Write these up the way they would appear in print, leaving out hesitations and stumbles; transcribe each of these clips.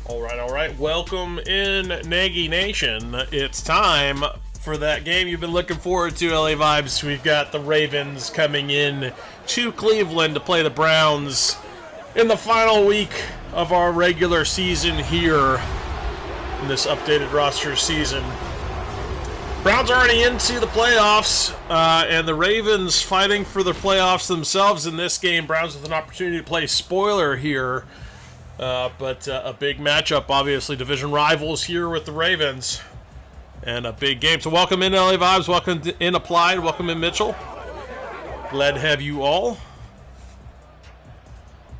All right. Welcome in, Nagy Nation. It's time for that game you've been looking forward to, LA Vibes. We've got the Ravens coming in to Cleveland to play the Browns in the final week of our regular season here in this updated roster season. Browns are already into the playoffs, and the Ravens fighting for the playoffs themselves in this game. Browns with an opportunity to play spoiler here. But a big matchup, obviously. Division rivals here with the Ravens. And a big game. So welcome in, LA Vibes. Welcome in, Applied. Welcome in, Mitchell. Glad to have you all.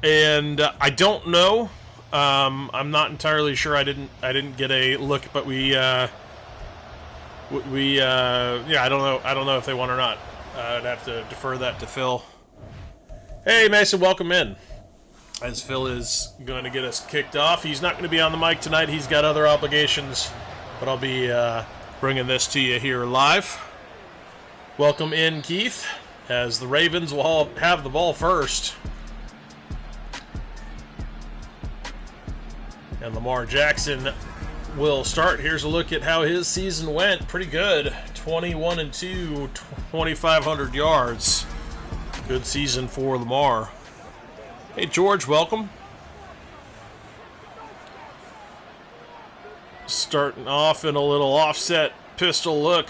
And I don't know. I'm not entirely sure. I didn't get a look, but yeah, I don't know if they won or not. I'd have to defer that to Phil. Hey, Mason, welcome in. As Phil is going to get us kicked off. He's not going to be on the mic tonight. He's got other obligations, but I'll be bringing this to you here live. Welcome in, Keith, as the Ravens will all have the ball first. And Lamar Jackson will start. Here's a look at how his season went. Pretty good. 21-2, 2,500 yards. Good season for Lamar. Hey, George, welcome. Starting off in a little offset pistol look.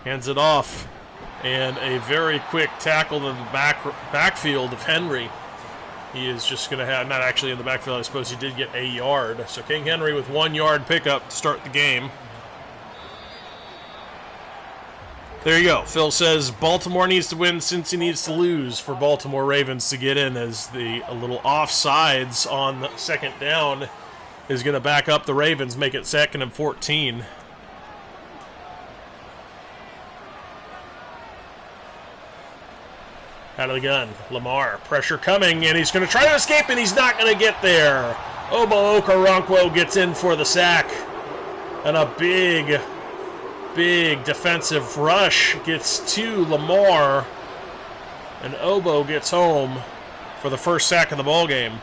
Hands it off. And a very quick tackle in the backfield of Henry. He is just going to have, not actually in the backfield, I suppose he did get a yard. So King Henry with 1 yard pickup to start the game. There you go. Phil says Baltimore needs to win, Cincy needs to lose for Baltimore Ravens to get in, as a little offsides on the second down is going to back up the Ravens, make it 2nd and 14. Out of the gun, Lamar, pressure coming, and he's going to try to escape, and he's not going to get there. Obo Okoronkwo gets in for the sack, and a big defensive rush gets to Lamar, and Obo gets home for the first sack of the ball game.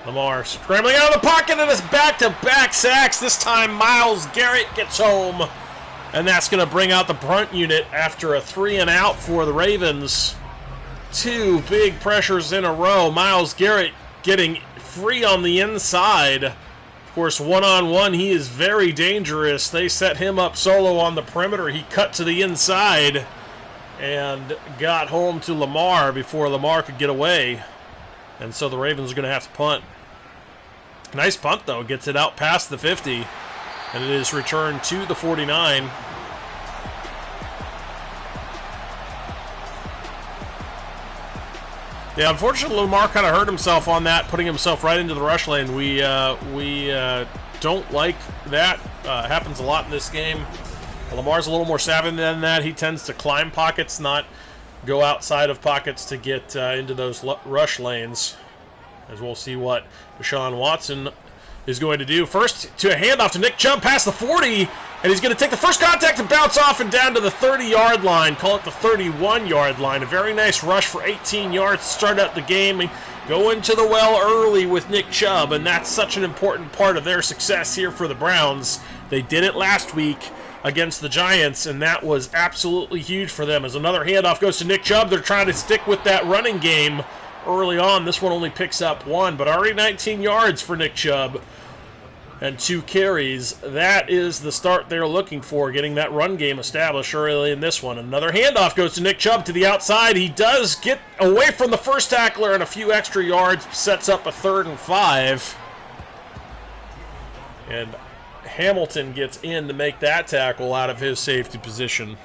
Lamar scrambling out of the pocket, and it's back-to-back sacks. This time Myles Garrett gets home, and that's going to bring out the brunt unit after a 3-and-out for the Ravens. 2 big pressures in a row. Myles Garrett getting free on the inside. Of course, one-on-one, he is very dangerous. They set him up solo on the perimeter. He cut to the inside and got home to Lamar before Lamar could get away. And so the Ravens are going to have to punt. Nice punt, though. Gets it out past the 50. And it is returned to the 49. Yeah, unfortunately, Lamar kind of hurt himself on that, putting himself right into the rush lane. We don't like that. Happens a lot in this game. Lamar's a little more savvy than that. He tends to climb pockets, not go outside of pockets to get into those rush lanes. As we'll see what Deshaun Watson is going to do. First, to a handoff to Nick Chubb past the 40, and he's going to take the first contact and bounce off and down to the 30-yard line. Call it the 31-yard line. A very nice rush for 18 yards to start out the game. Go into the well early with Nick Chubb, and that's such an important part of their success here for the Browns. They did it last week against the Giants, and that was absolutely huge for them. As another handoff goes to Nick Chubb, they're trying to stick with that running game early on. This one only picks up 1, but already 19 yards for Nick Chubb and 2 carries. That is the start they're looking for, getting that run game established early in this one. Another handoff goes to Nick Chubb to the outside. He does get away from the first tackler and a few extra yards, sets up a 3rd and 5. And Hamilton gets in to make that tackle out of his safety position.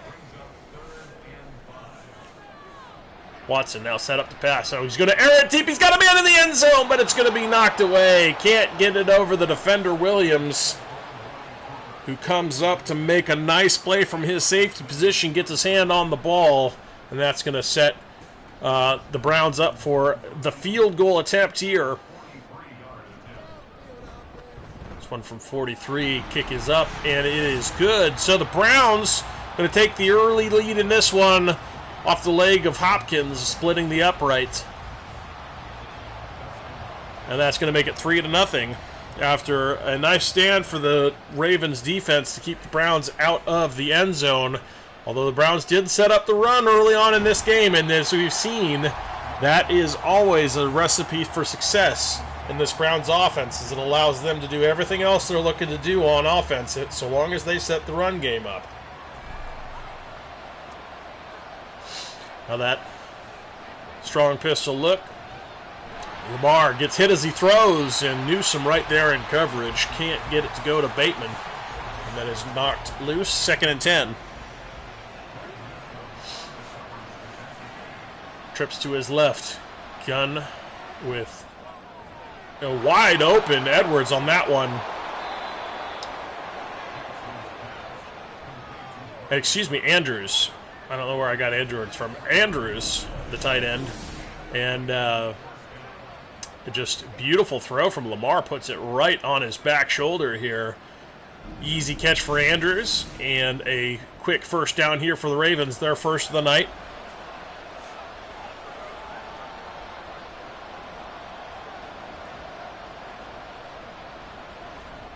Watson now set up the pass. So he's going to air it deep. He's got a man in the end zone, but it's going to be knocked away. Can't get it over the defender, Williams, who comes up to make a nice play from his safety position, gets his hand on the ball, and that's going to set the Browns up for the field goal attempt here. This one from 43. Kick is up, and it is good. So the Browns going to take the early lead in this one off the leg of Hopkins, splitting the upright. And that's going to make it 3-0 after a nice stand for the Ravens defense to keep the Browns out of the end zone. Although the Browns did set up the run early on in this game, and as we've seen, that is always a recipe for success in this Browns offense, as it allows them to do everything else they're looking to do on offense, so long as they set the run game up. Now that strong pistol look. Lamar gets hit as he throws, and Newsome right there in coverage. Can't get it to go to Bateman. And that is knocked loose. 2nd and 10. Trips to his left. Gunn with a wide open Edwards on that one. Excuse me, Andrews. I don't know where I got Edwards from. Andrews, the tight end. And just beautiful throw from Lamar. Puts it right on his back shoulder here. Easy catch for Andrews. And a quick first down here for the Ravens. Their first of the night.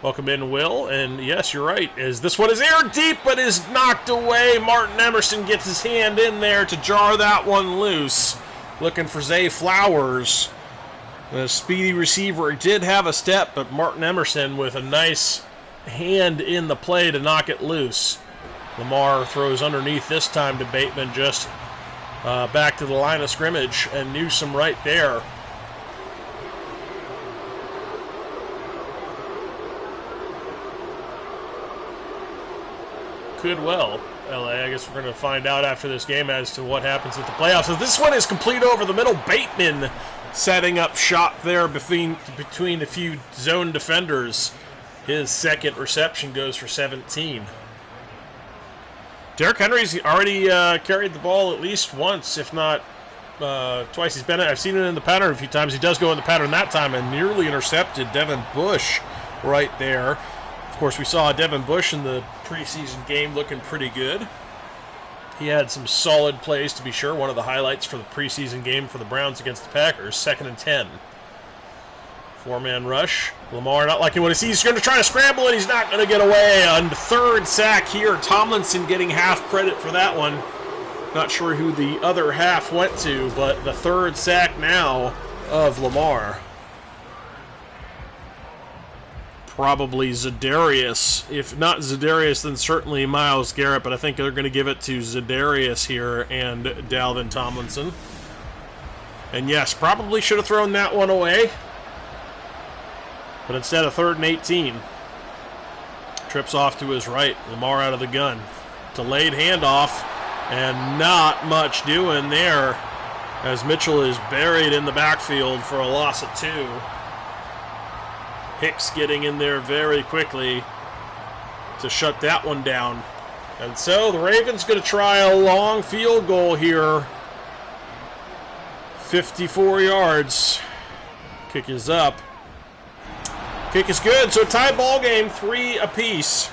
Welcome in, Will. And yes, you're right. This one is aired deep, but is knocked away. Martin Emerson gets his hand in there to jar that one loose. Looking for Zay Flowers. The speedy receiver did have a step, but Martin Emerson with a nice hand in the play to knock it loose. Lamar throws underneath this time to Bateman, just back to the line of scrimmage, and Newsome right there. Could well, LA. I guess we're going to find out after this game as to what happens with the playoffs. So this one is complete over the middle. Bateman setting up shop there between a few zone defenders. His second reception goes for 17. Derrick Henry's already carried the ball at least once, if not twice. I've seen it in the pattern a few times. He does go in the pattern that time and nearly intercepted Devin Bush right there. Of course, we saw Devin Bush in the preseason game looking pretty good. He had some solid plays, to be sure. One of the highlights for the preseason game for the Browns against the Packers. 2nd and 10. 4-man rush. Lamar not liking what he sees. He's going to try to scramble, and he's not going to get away. On the 3rd sack here, Tomlinson getting half credit for that one. Not sure who the other half went to, but the 3rd sack now of Lamar. Probably Za'Darius. If not Za'Darius, then certainly Myles Garrett, but I think they're going to give it to Za'Darius here and Dalvin Tomlinson. And yes, probably should have thrown that one away. But instead of 3rd and 18. Trips off to his right. Lamar out of the gun. Delayed handoff, and not much doing there as Mitchell is buried in the backfield for a loss of 2. Hicks getting in there very quickly to shut that one down. And so the Ravens going to try a long field goal here. 54 yards. Kick is up. Kick is good, so tie ball game, 3 apiece.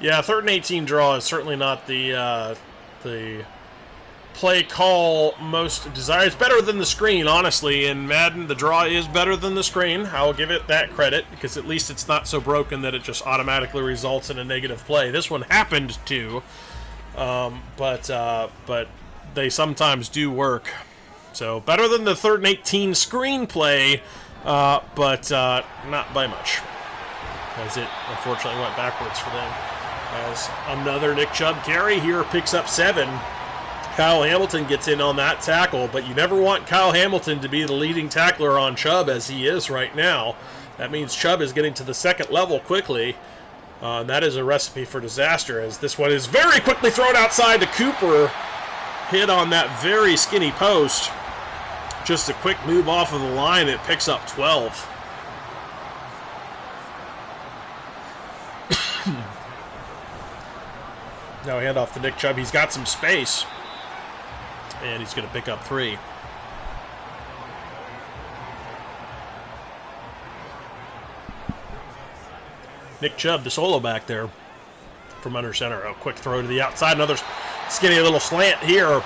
Yeah, 3rd and 18 draw is certainly not the play call most desired. It's better than the screen, honestly. In Madden, the draw is better than the screen. I'll give it that credit, because at least it's not so broken that it just automatically results in a negative play. This one happened to, but they sometimes do work. So better than the 3rd and 18 screen play, but not by much, as it unfortunately went backwards for them. As another Nick Chubb carry here picks up 7. Kyle Hamilton gets in on that tackle, but you never want Kyle Hamilton to be the leading tackler on Chubb as he is right now. That means Chubb is getting to the 2nd level quickly. That is a recipe for disaster, as this one is very quickly thrown outside to Cooper. Hit on that very skinny post. Just a quick move off of the line. It picks up 12. Now hand off to Nick Chubb. He's got some space. And he's going to pick up 3. Nick Chubb, the solo back there. from under center. A quick throw to the outside. Another skinny little slant here.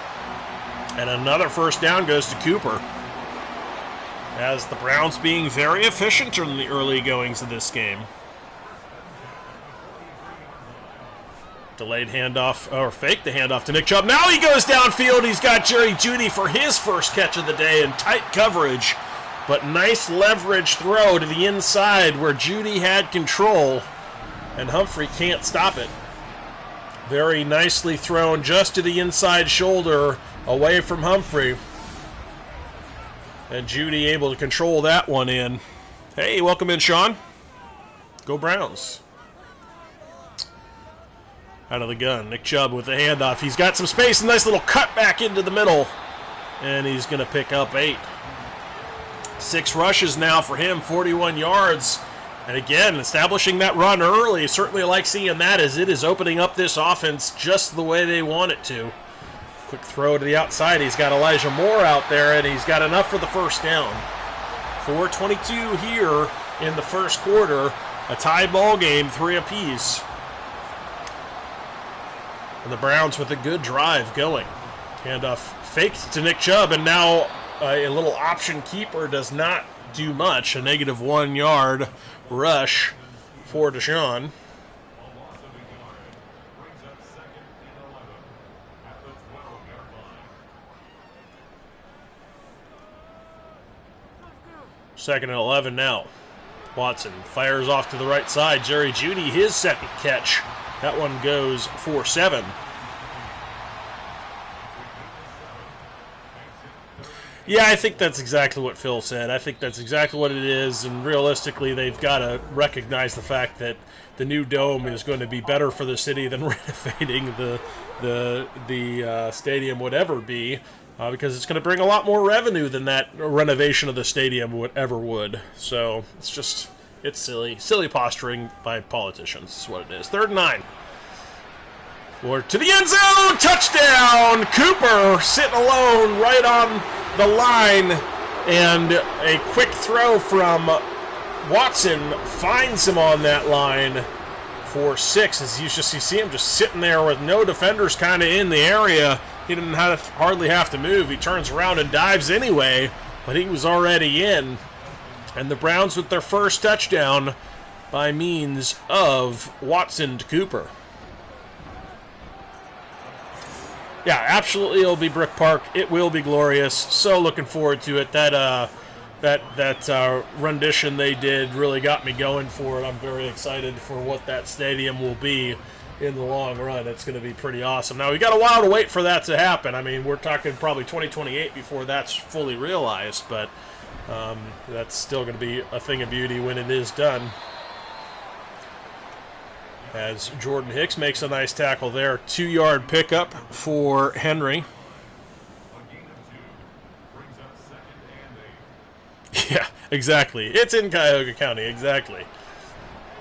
And another first down goes to Cooper. As the Browns being very efficient in the early goings of this game. Delayed handoff, or fake the handoff to Nick Chubb. Now he goes downfield. He's got Jerry Jeudy for his first catch of the day in tight coverage. But nice leverage throw to the inside where Jeudy had control. And Humphrey can't stop it. Very nicely thrown just to the inside shoulder away from Humphrey. And Jeudy able to control that one in. Hey, welcome in, Sean. Go Browns. Out of the gun. Nick Chubb with the handoff. He's got some space. A nice little cut back into the middle. And he's going to pick up 8. 6 rushes now for him. 41 yards. And again, establishing that run early. Certainly like seeing that as it is opening up this offense just the way they want it to. Quick throw to the outside. He's got Elijah Moore out there, and he's got enough for the first down. 4:22 here in the first quarter. A tie ball game, 3 apiece. And the Browns with a good drive going. Handoff faked to Nick Chubb, and now a little option keeper does not do much. A -1 yard rush for Deshaun. Second and 11 now. Watson fires off to the right side. Jerry Jeudy, his second catch. That one goes for 7. Yeah, I think that's exactly what Phil said. I think that's exactly what it is, and realistically, they've got to recognize the fact that the new dome is going to be better for the city than renovating the stadium would ever be, because it's going to bring a lot more revenue than that renovation of the stadium ever would. So it's silly posturing by politicians. Is what it is. 3rd and 9. Forward to the end zone, touchdown! Cooper sitting alone right on the line, and a quick throw from Watson finds him on that line for 6. As you see him just sitting there with no defenders kind of in the area. He didn't hardly have to move. He turns around and dives anyway, but he was already in. And the Browns with their first touchdown by means of Watson to Cooper. Yeah, absolutely, it'll be Brick Park. It will be glorious. So looking forward to it. That rendition they did really got me going for it. I'm very excited for what that stadium will be in the long run. It's going to be pretty awesome. Now, we got a while to wait for that to happen. I mean, we're talking probably 2028 before that's fully realized, but that's still going to be a thing of beauty when it is done. As Jordan Hicks makes a nice tackle there. 2-yard pickup for Henry. Yeah, exactly. It's in Cuyahoga County, exactly.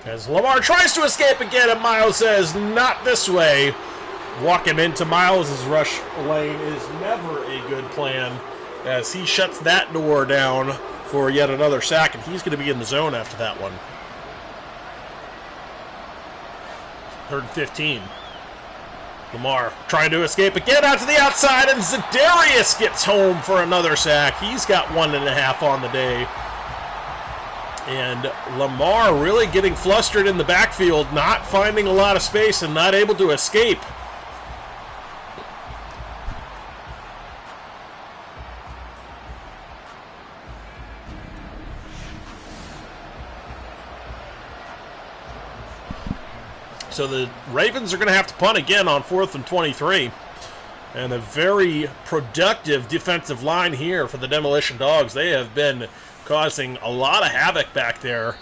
As Lamar tries to escape again, and Miles says, not this way. Walking into Miles' rush lane is never a good plan, as he shuts that door down for yet another sack, and he's going to be in the zone after that one. 3rd and 15. Lamar trying to escape again out to the outside, and Za'Darius gets home for another sack. He's got 1.5 on the day. And Lamar really getting flustered in the backfield, not finding a lot of space and not able to escape. So the Ravens are going to have to punt again on 4th and 23. And a very productive defensive line here for the Demolition Dogs. They have been causing a lot of havoc back there.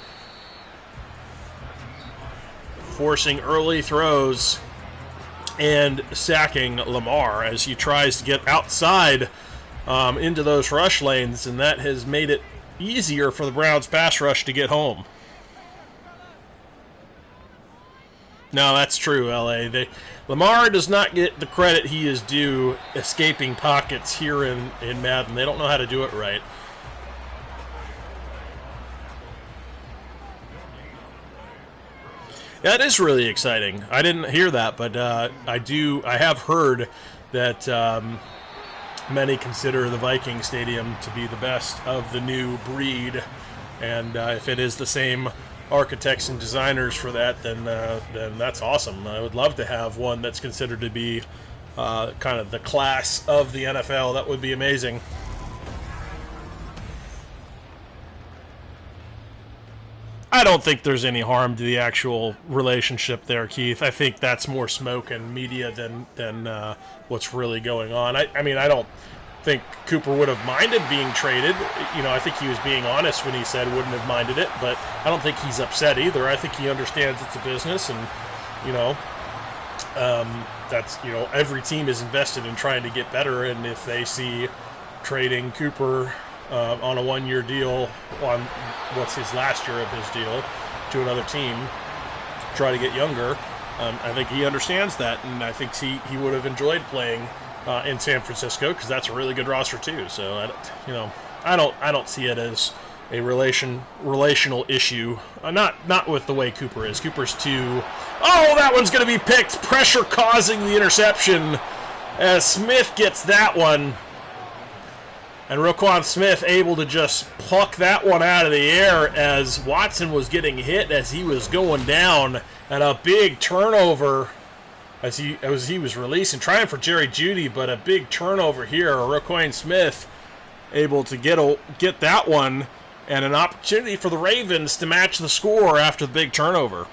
Forcing early throws and sacking Lamar as he tries to get outside into those rush lanes. And that has made it easier for the Browns pass rush to get home. No, that's true, LA. Lamar does not get the credit he is due escaping pockets here in Madden. They don't know how to do it right. Yeah, it is really exciting. I didn't hear that, but I have heard that many consider the Viking Stadium to be the best of the new breed, and if it is the same architects and designers for that, then that's awesome. I would love to have one that's considered to be kind of the class of the NFL. That would be amazing. I don't think there's any harm to the actual relationship there, Keith. I think that's more smoke and media than what's really going on. I mean, I don't think Cooper would have minded being traded. You know, I think he was being honest when he said wouldn't have minded it, but I don't think he's upset either. I think he understands it's a business, and, you know, that's, you know, every team is invested in trying to get better, and if they see trading Cooper on a one-year deal on what's his last year of his deal to another team, try to get younger, I think he understands that, and I think he would have enjoyed playing in San Francisco, because that's a really good roster too. So I don't see it as a relational issue. Not with the way Cooper is. Cooper's too. Oh, that one's going to be picked. Pressure causing the interception as Smith gets that one. And Roquan Smith able to just pluck that one out of the air as Watson was getting hit as he was going down, and a big turnover as he was releasing, trying for Jerry Jeudy, but a big turnover here. Roquan Smith able to get that one, and an opportunity for the Ravens to match the score after the big turnover.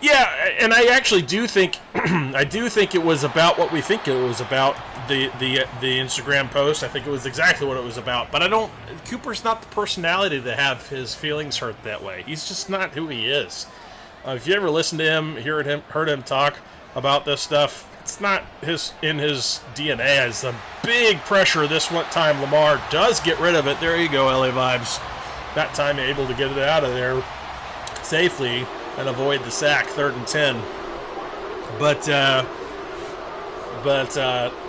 Yeah, and I actually do think it was about what we think it was about, the Instagram post. I think it was exactly what it was about. But Cooper's not the personality to have his feelings hurt that way. He's just not who he is. If you ever listen to him, heard him talk about this stuff, it's not in his DNA. As a big pressure this one time, Lamar does get rid of it. There you go, LA Vibes. That time able to get it out of there safely and avoid the sack, 3rd and 10. But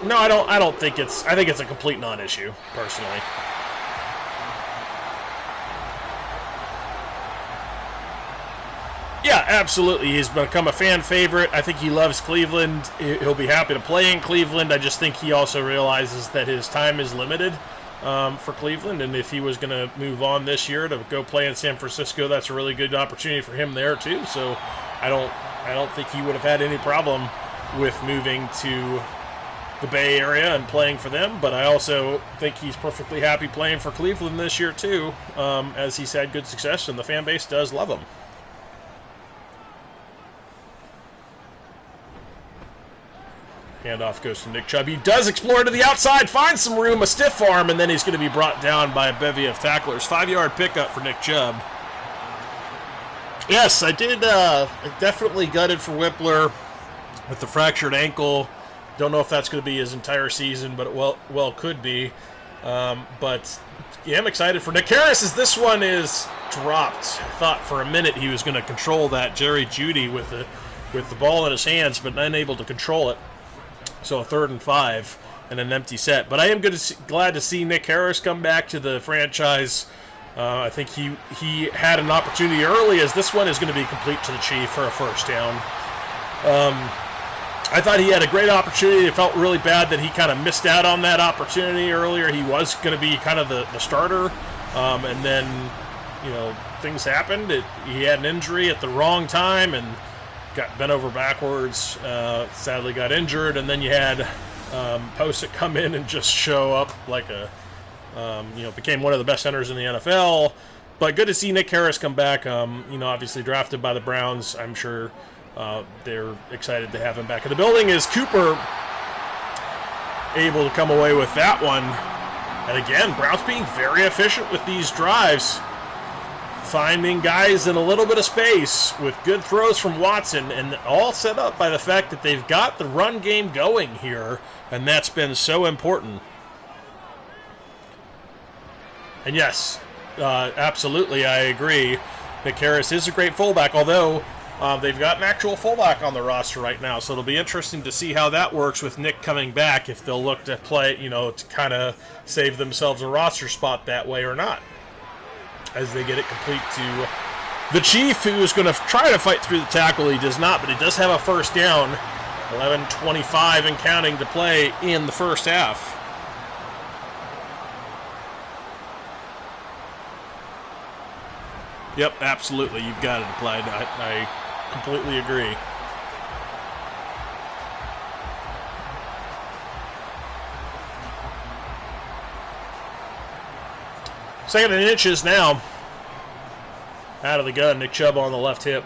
no, I don't think it's. I think it's a complete non-issue, personally. Yeah, absolutely. He's become a fan favorite. I think he loves Cleveland. He'll be happy to play in Cleveland. I just think he also realizes that his time is limited for Cleveland, and if he was going to move on this year to go play in San Francisco, that's a really good opportunity for him there too. So I don't think he would have had any problem with moving to the Bay Area and playing for them, but I also think he's perfectly happy playing for Cleveland this year too, as he's had good success and the fan base does love him. Handoff goes to Nick Chubb. He does explore to the outside, finds some room, a stiff arm, and then he's going to be brought down by a bevy of tacklers. 5-yard pickup for Nick Chubb. Yes, I did. Definitely gutted for Whippler with the fractured ankle. Don't know if that's going to be his entire season, but it well could be. But yeah, I'm excited for Nick Harris as this one is dropped. I thought for a minute he was going to control that Jerry Jeudy with the ball in his hands, but unable to control it. So a 3rd and 5 and an empty set. But I am glad to see Nick Harris come back to the franchise. I think he had an opportunity early, as this one is going to be complete to the Chief for a first down. I thought he had a great opportunity. It felt really bad that he kind of missed out on that opportunity earlier. He was going to be kind of the starter, and then, you know, things happened. He had an injury at the wrong time and got bent over backwards, sadly got injured, and then you had Posett come in and just show up like became one of the best centers in the NFL. But good to see Nick Harris come back. Obviously drafted by the Browns. I'm sure they're excited to have him back in the building. Is Cooper able to come away with that one? And again, Browns being very efficient with these drives, finding guys in a little bit of space with good throws from Watson, and all set up by the fact that they've got the run game going here, and that's been so important. And yes, absolutely, I agree. Nick Harris is a great fullback, although they've got an actual fullback on the roster right now, so it'll be interesting to see how that works with Nick coming back, if they'll look to play, to kind of save themselves a roster spot that way or not, as they get it complete to the Chief, who is going to try to fight through the tackle. He does not, but he does have a first down. 11:25 and counting to play in the first half. Yep, absolutely. You've got it applied. I completely agree. Second and inches now. Out of the gun, Nick Chubb on the left hip.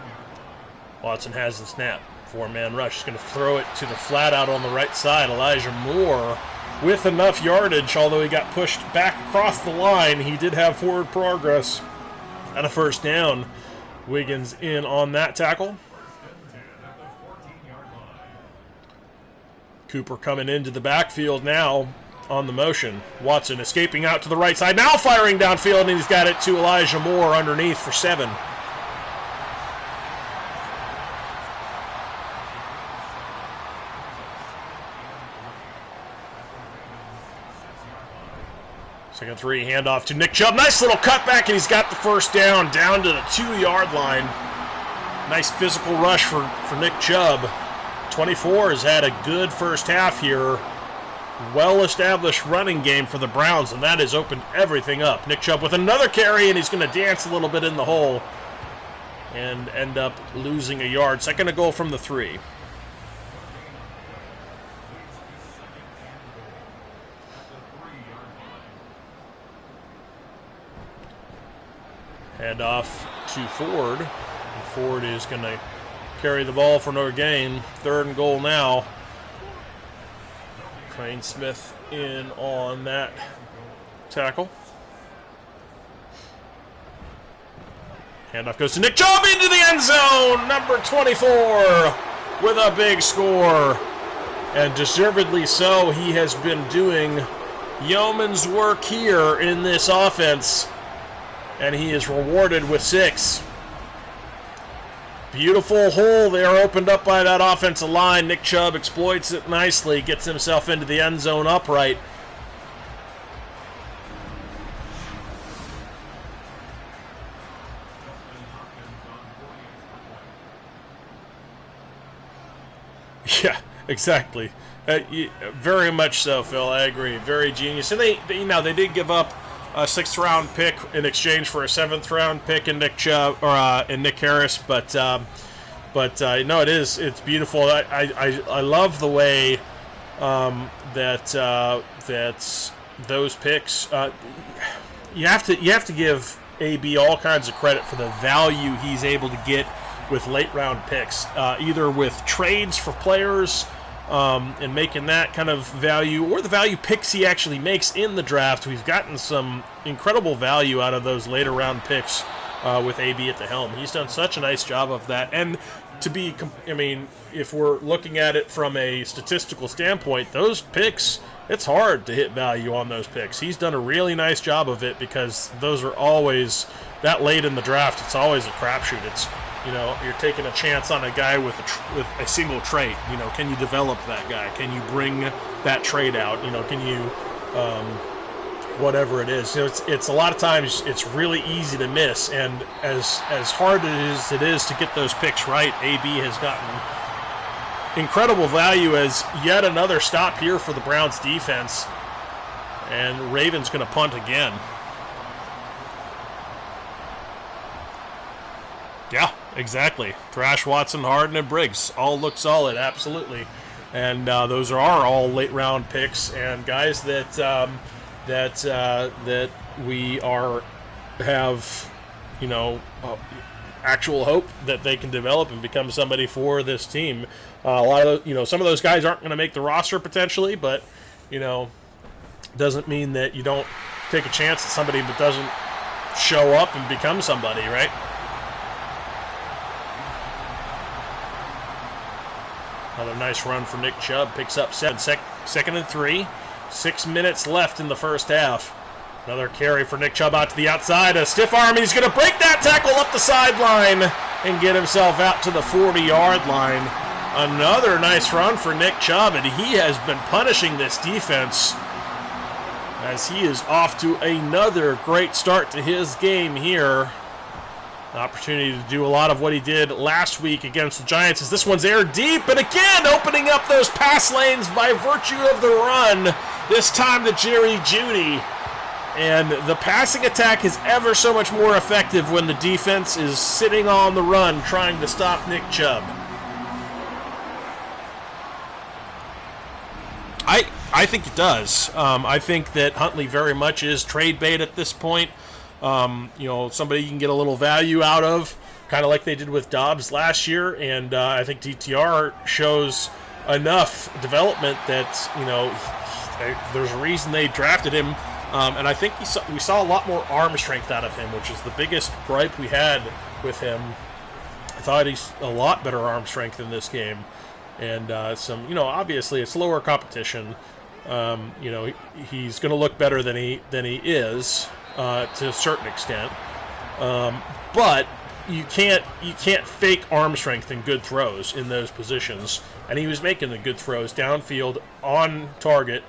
Watson has the snap. Four-man rush. He's going to throw it to the flat out on the right side. Elijah Moore with enough yardage, although he got pushed back across the line. He did have forward progress and a first down. Wiggins in on that tackle. Cooper coming into the backfield now on the motion. Watson escaping out to the right side. Now firing downfield, and he's got it to Elijah Moore underneath for 7. Second 3, handoff to Nick Chubb. Nice little cutback, and he's got the first down to the 2-yard line. Nice physical rush for Nick Chubb. 24 has had a good first half here. Well-established running game for the Browns, and that has opened everything up. Nick Chubb with another carry, and he's going to dance a little bit in the hole and end up losing a yard. Second to goal from the 3. Hand off to Ford. And Ford is going to carry the ball for no gain. Third and goal now. Crane Smith in on that tackle. Handoff goes to Nick Chubb into the end zone. Number 24 with a big score. And deservedly so. He has been doing yeoman's work here in this offense. And he is rewarded with 6. Beautiful hole there opened up by that offensive line. Nick Chubb exploits it nicely, gets himself into the end zone upright. Yeah, exactly. Very much so, Phil. I agree. Very genius. And they did give up a 6th-round pick in exchange for a 7th-round pick in Nick Chubb or in Nick Harris, but no, it's beautiful. I love the way that those picks. You have to give AB all kinds of credit for the value he's able to get with late-round picks, either with trades for players. And making that kind of value, or the value picks he actually makes in the draft. We've gotten some incredible value out of those later round picks with AB at the helm. He's done such a nice job of that. And if we're looking at it from a statistical standpoint, those picks, it's hard to hit value on those picks. He's done a really nice job of it, because those are always, that late in the draft, it's always a crapshoot. It's, you're taking a chance on a guy with a single trait. Can you develop that guy? Can you bring that trait out? Can you, whatever it is. It's a lot of times it's really easy to miss, and as hard as it is to get those picks right, AB has gotten incredible value as yet another stop here for the Browns defense, and Ravens going to punt again. Yeah, exactly. Thrash, Watson, Harden, and Briggs all look solid, absolutely. And those are all late-round picks and guys that we have, actual hope that they can develop and become somebody for this team. A lot of some of those guys aren't going to make the roster potentially, but doesn't mean that you don't take a chance at somebody that doesn't show up and become somebody, right? Another nice run for Nick Chubb. Picks up 7. Second and 3. 6 minutes left in the first half. Another carry for Nick Chubb out to the outside. A stiff arm, and he's going to break that tackle up the sideline. and get himself out to the 40-yard line. Another nice run for Nick Chubb, and he has been punishing this defense as he is off to another great start to his game here. An opportunity to do a lot of what he did last week against the Giants as this one's aired deep, and again opening up those pass lanes by virtue of the run, this time to Jerry Jeudy. And the passing attack is ever so much more effective when the defense is sitting on the run trying to stop Nick Chubb. I think it does. I think that Huntley very much is trade bait at this point. Somebody you can get a little value out of, kind of like they did with Dobbs last year. And I think DTR shows enough development that, there's a reason they drafted him. And I think we saw a lot more arm strength out of him, which is the biggest gripe we had with him. I thought he's a lot better arm strength in this game. And obviously it's lower competition. He's going to look better than he is to a certain extent. But you can't fake arm strength and good throws in those positions. And he was making the good throws downfield on target.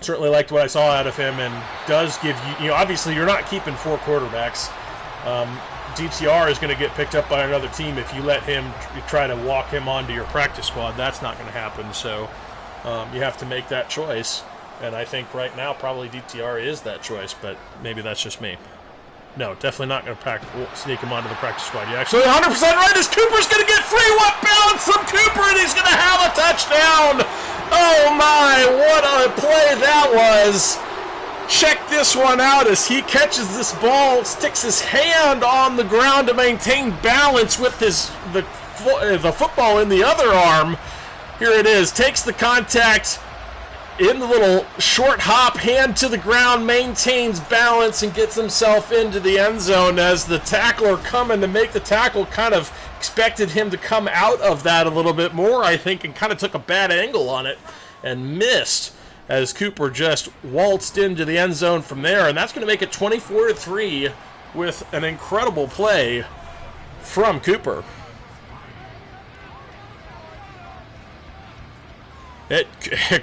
Certainly liked what I saw out of him, and does give you, obviously you're not keeping 4 quarterbacks. DTR is going to get picked up by another team if you let him try to walk him onto your practice squad. That's not going to happen, so you have to make that choice. And I think right now probably DTR is that choice, but maybe that's just me. No, definitely not going to sneak him onto the practice squad. You're actually 100% right as Cooper's going to get free. What balance from Cooper, and he's going to have a touchdown. Oh my, what a play that was. Check this one out as he catches this ball, sticks his hand on the ground to maintain balance with the football in the other arm. Here it is, takes the contact in the little short hop, hand to the ground, maintains balance, and gets himself into the end zone as the tackler coming to make the tackle kind of expected him to come out of that a little bit more, I think, and kind of took a bad angle on it and missed as Cooper just waltzed into the end zone from there, and that's going to make it 24-3 with an incredible play from Cooper. It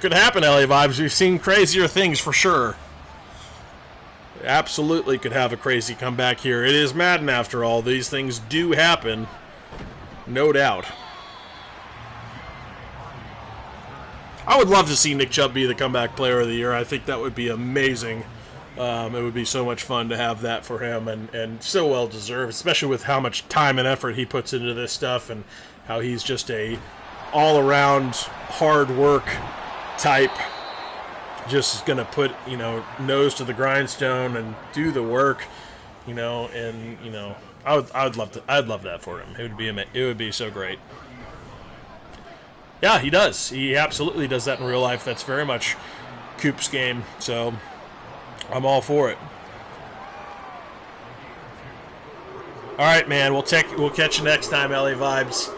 could happen, LA Vibes. We've seen crazier things for sure. Absolutely could have a crazy comeback here. It is Madden after all. These things do happen. No doubt. I would love to see Nick Chubb be the comeback player of the year. I think that would be amazing. It would be so much fun to have that for him, and so well deserved, especially with how much time and effort he puts into this stuff and how he's just a all-around hard work type. Just going to put, nose to the grindstone and do the work, I'd love that for him. It would be so great. Yeah, he does. He absolutely does that in real life. That's very much Coop's game, so I'm all for it. All right, man. We'll catch you next time, LA Vibes.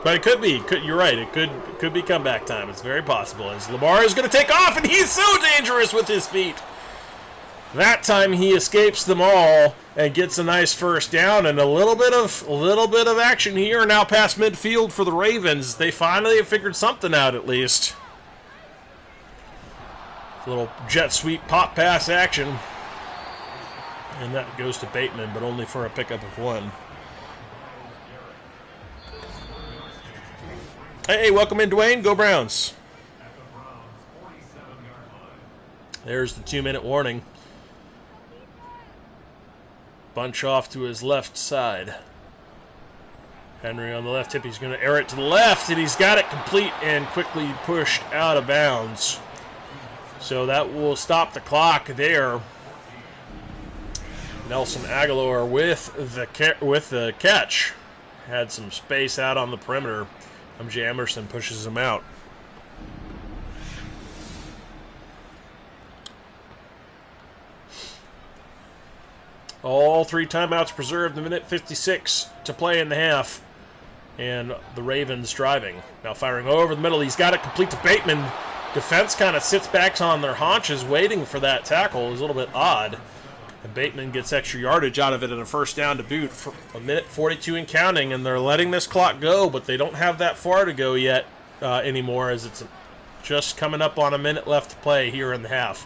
But it could be. You're right. It could be comeback time. It's very possible. As Lamar is going to take off, and he's so dangerous with his feet. That time he escapes them all and gets a nice first down, and a little bit of action here now past midfield for the Ravens. They finally have figured something out at least. A little jet sweep pop pass action, and that goes to Bateman, but only for a pickup of 1. Hey, welcome in, Dwayne. Go Browns. There's the 2-minute warning. Bunch off to his left side. Henry on the left hip. He's going to air it to the left, and he's got it complete and quickly pushed out of bounds. So that will stop the clock there. Nelson Aguilar with the catch. Had some space out on the perimeter. MJ Emerson pushes him out. All 3 timeouts preserved. A minute 56 to play in the half. And the Ravens driving. Now firing over the middle. He's got it complete to Bateman. Defense kind of sits back on their haunches waiting for that tackle. It was a little bit odd. And Bateman gets extra yardage out of it and a first down to boot for 1:42 and counting, and they're letting this clock go, but they don't have that far to go yet anymore, as it's just coming up on a minute left to play here in the half.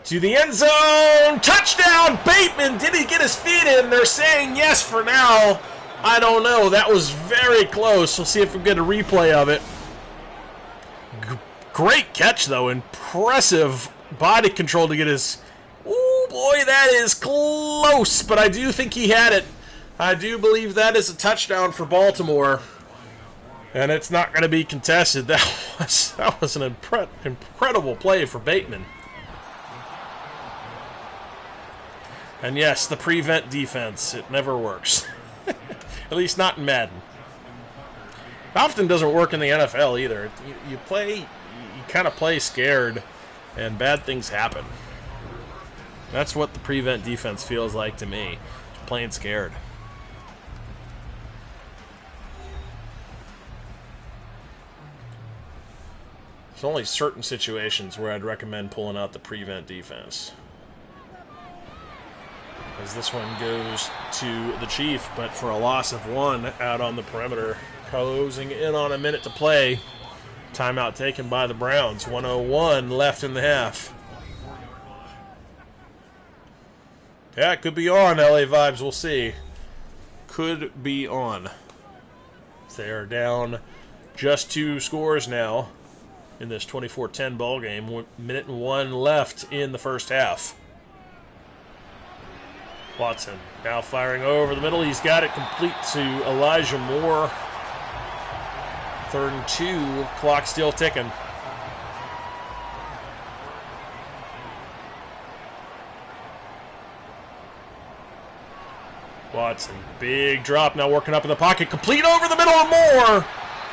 To the end zone, touchdown, Bateman. Did he get his feet in? They're saying yes for now. I don't know. That was very close. We'll see if we get a replay of it. Great catch, though. Impressive body control to get his... Oh, boy, that is close, but I do think he had it. I do believe that is a touchdown for Baltimore, and it's not going to be contested. That was an incredible play for Bateman. And yes, the prevent defense, it never works. At least not in Madden. It often doesn't work in the NFL either. You kind of play scared, and bad things happen. That's what the prevent defense feels like to me. Just playing scared. There's only certain situations where I'd recommend pulling out the prevent defense. As this one goes to the Chief, but for a loss of 1 out on the perimeter. Closing in on a minute to play. Timeout taken by the Browns. 1:01 left in the half. Yeah, it could be on, LA Vibes. We'll see. Could be on. They are down just 2 scores now in this 24-10 ball game. 1:01 left in the first half. Watson now firing over the middle. He's got it complete to Elijah Moore. 3rd and 2. Clock still ticking. Watson, big drop, now working up in the pocket, complete over the middle and more,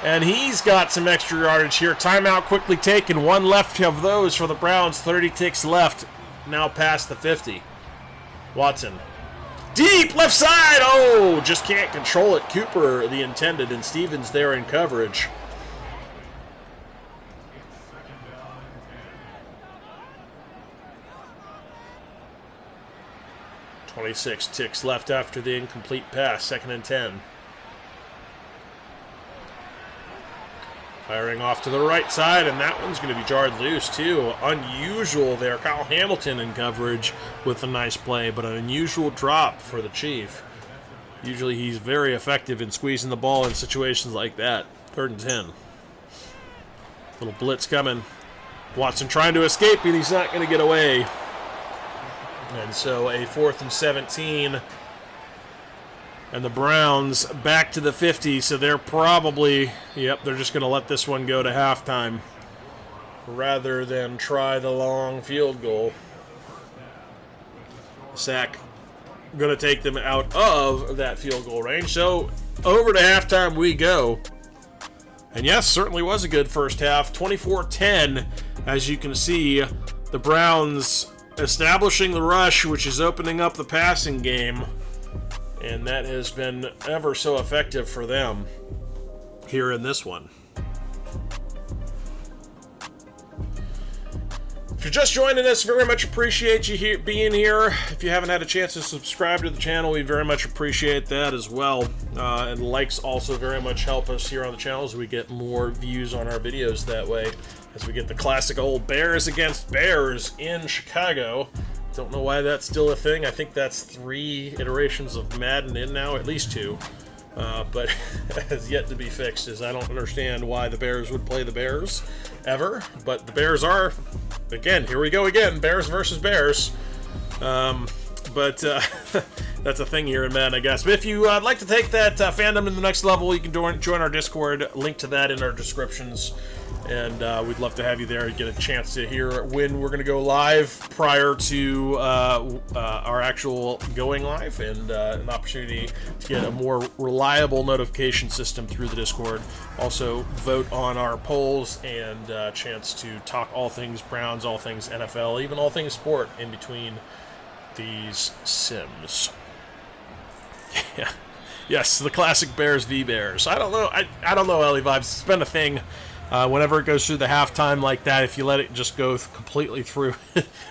and he's got some extra yardage here. Timeout quickly taken, 1 left of those for the Browns, 30 ticks left, now past the 50. Watson, deep left side, oh, just can't control it. Cooper, the intended, and Stevens there in coverage. 26 ticks left after the incomplete pass, 2nd and 10. Firing off to the right side, and that one's going to be jarred loose too. Unusual there. Kyle Hamilton in coverage with a nice play, but an unusual drop for the Chief. Usually he's very effective in squeezing the ball in situations like that. 3rd and 10. Little blitz coming. Watson trying to escape, and he's not going to get away. And so a 4th and 17. And the Browns back to the 50, so they're probably, they're just going to let this one go to halftime rather than try the long field goal. Sack going to take them out of that field goal range. So over to halftime we go. And yes, certainly was a good first half. 24-10, as you can see, the Browns establishing the rush, which is opening up the passing game. And that has been ever so effective for them here in this one. If you're just joining us, very much appreciate you being here. If you haven't had a chance to subscribe to the channel, we very much appreciate that as well. And likes also very much help us here on the channel as we get more views on our videos that way. As we get the classic old Bears against Bears in Chicago. Don't know why that's still a thing. I think that's 3 iterations of Madden in now, at least 2. But has yet to be fixed, as I don't understand why the Bears would play the Bears ever. But the Bears are, again, here we go again, Bears versus Bears. But that's a thing here in Madden, I guess. But if you would like to take that fandom to the next level, you can join our Discord. Link to that in our descriptions. And we'd love to have you there and get a chance to hear when we're going to go live prior to our actual going live, and an opportunity to get a more reliable notification system through the Discord. Also, vote on our polls and a chance to talk all things Browns, all things NFL, even all things sport in between these sims. Yeah. Yes, the classic Bears v. Bears. I don't know, LA Vibes. It's been a thing Whenever it goes through the halftime like that, if you let it just go completely through,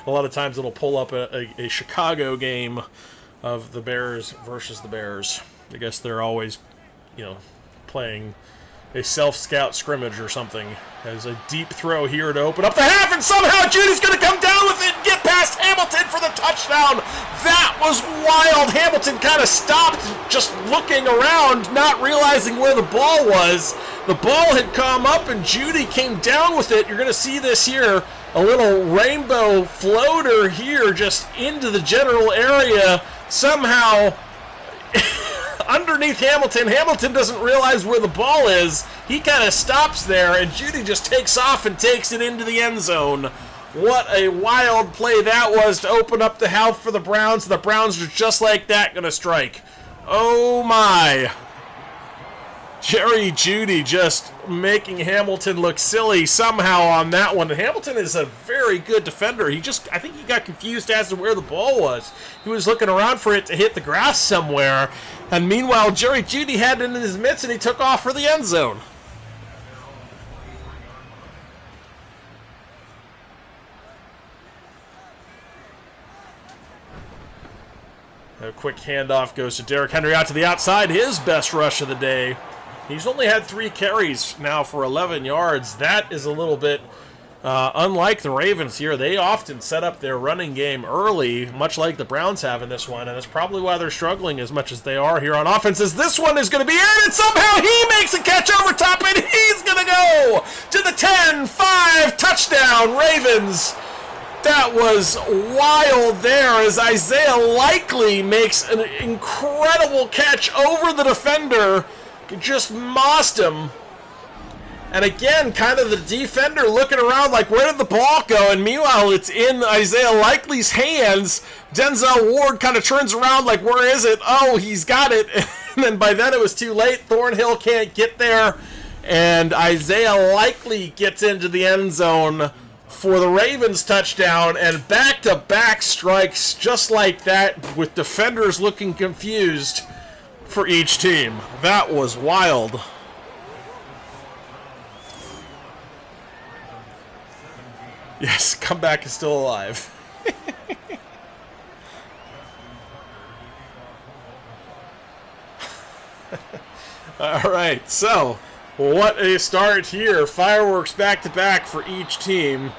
a lot of times it'll pull up a Chicago game of the Bears versus the Bears. I guess they're always, playing a self-scout scrimmage or something. Has a deep throw here to open up the half, and somehow Judy's going to come down with it and get past Hamilton for the touchdown. That was wild. Hamilton kind of stopped just looking around, not realizing where the ball was. The ball had come up, and Judy came down with it. You're going to see this here, a little rainbow floater here just into the general area. Somehow underneath Hamilton. Hamilton doesn't realize where the ball is. He kind of stops there, and Judy just takes off and takes it into the end zone. What a wild play that was to open up the house for the Browns. The Browns are just like that going to strike. Oh, my. Jerry Jeudy just making Hamilton look silly somehow on that one. And Hamilton is a very good defender. I think he got confused as to where the ball was. He was looking around for it to hit the grass somewhere. And meanwhile, Jerry Jeudy had it in his mitts and he took off for the end zone. A quick handoff goes to Derrick Henry out to the outside. His best rush of the day. He's only had 3 carries now for 11 yards. That is a little bit unlike the Ravens here. They often set up their running game early, much like the Browns have in this one, and that's probably why they're struggling as much as they are here on offense, as this one is going to be aired, and somehow he makes a catch over top, and he's going to go to the 10-5 touchdown, Ravens. That was wild there as Isaiah Likely makes an incredible catch over the defender, just mossed him. And again, kind of the defender looking around like, where did the ball go? And meanwhile, it's in Isaiah Likely's hands. Denzel Ward kind of turns around like, where is it? Oh, he's got it. And then by then it was too late. Thornhill can't get there. And Isaiah Likely gets into the end zone for the Ravens touchdown. And back-to-back strikes just like that with defenders looking confused for each team. That was wild. Yes, comeback is still alive. All right, so what a start here. Fireworks back-to-back for each team,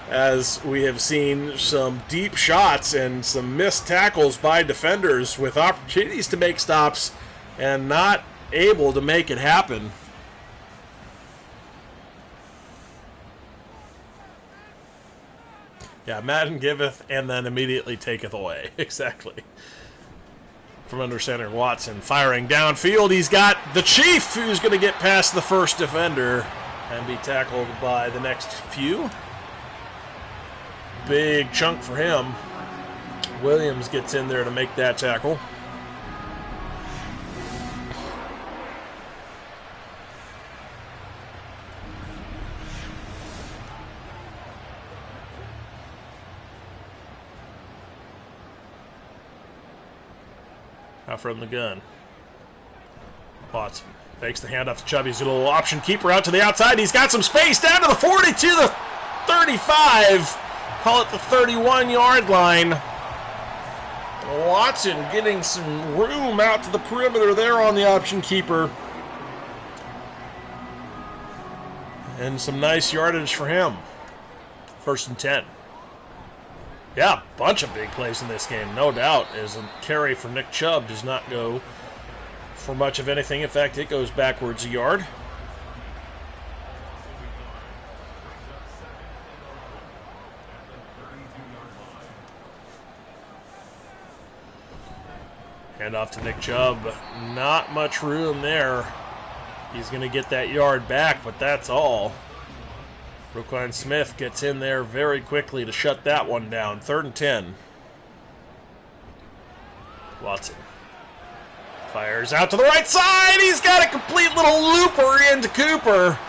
as we have seen some deep shots and some missed tackles by defenders with opportunities to make stops and not able to make it happen. Yeah, Madden giveth and then immediately taketh away. Exactly. From under center, Watson firing downfield. He's got the Chief, who's going to get past the first defender and be tackled by the next few. Big chunk for him. Williams gets in there to make that tackle. Out from the gun. Watson fakes the handoff to Chubb. He's a little option keeper out to the outside. He's got some space down to the 40, to the 35. Call it the 31-yard line. Watson getting some room out to the perimeter there on the option keeper. And some nice yardage for him. 1st and 10. Yeah, bunch of big plays in this game, no doubt, as a carry for Nick Chubb does not go for much of anything. In fact, it goes backwards a yard. Hand off to Nick Chubb. Not much room there. He's going to get that yard back, but that's all. Roquan Smith gets in there very quickly to shut that one down. 3rd and 10. Watson fires out to the right side. He's got a complete little looper into Cooper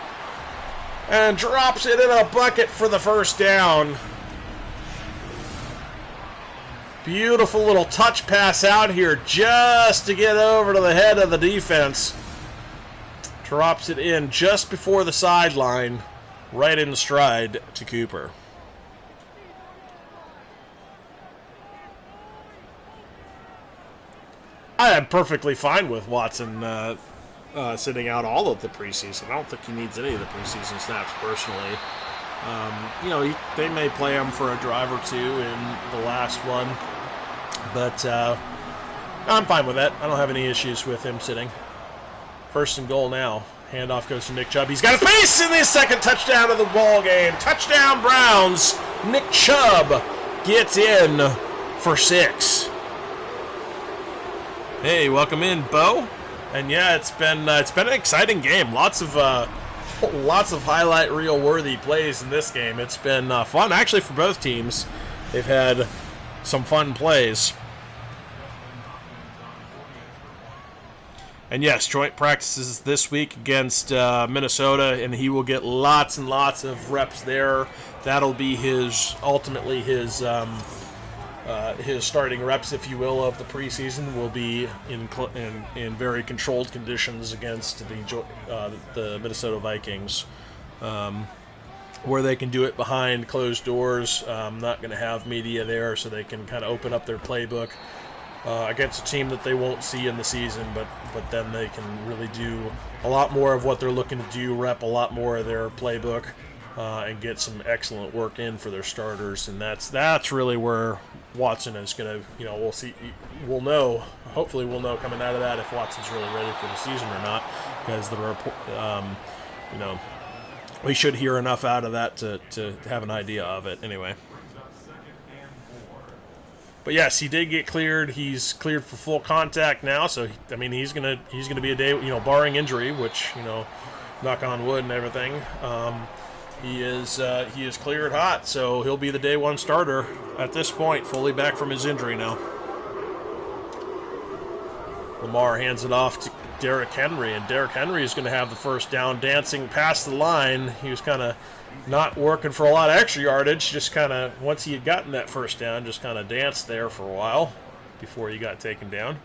and drops it in a bucket for the first down. Beautiful little touch pass out here just to get over to the head of the defense. Drops it in just before the sideline, right in stride to Cooper. I am perfectly fine with Watson sitting out all of the preseason. I don't think he needs any of the preseason snaps personally. They may play him for a drive or two in the last one, but I'm fine with that. I don't have any issues with him sitting. First and goal now. Handoff goes to Nick Chubb. He's got a pace in his second touchdown of the ball game. Touchdown Browns. Nick Chubb gets in for 6. Hey, welcome in, Bo. And yeah, it's been an exciting game. Lots of highlight reel worthy plays in this game. It's been fun actually for both teams. They've had some fun plays. And yes, joint practices this week against Minnesota, and he will get lots and lots of reps there. That'll be ultimately his starting reps, if you will, of the preseason. Will be in very controlled conditions against the Minnesota Vikings, where they can do it behind closed doors. Not going to have media there, so they can kind of open up their playbook. Against a team that they won't see in the season, but then they can really do a lot more of what they're looking to do, rep a lot more of their playbook, and get some excellent work in for their starters. And that's really where Watson is going to, hopefully we'll know coming out of that if Watson's really ready for the season or not, because we should hear enough out of that to have an idea of it anyway. But yes, he did get cleared. He's cleared for full contact now, so he's gonna be a day, barring injury, which knock on wood and everything. He is cleared hot, so he'll be the day one starter at this point, fully back from his injury now. Lamar hands it off to Derrick Henry, and Derrick Henry is going to have the first down, dancing past the line. He was kind of not working for a lot of extra yardage, just kind of, once he had gotten that first down, just kind of danced there for a while before he got taken down.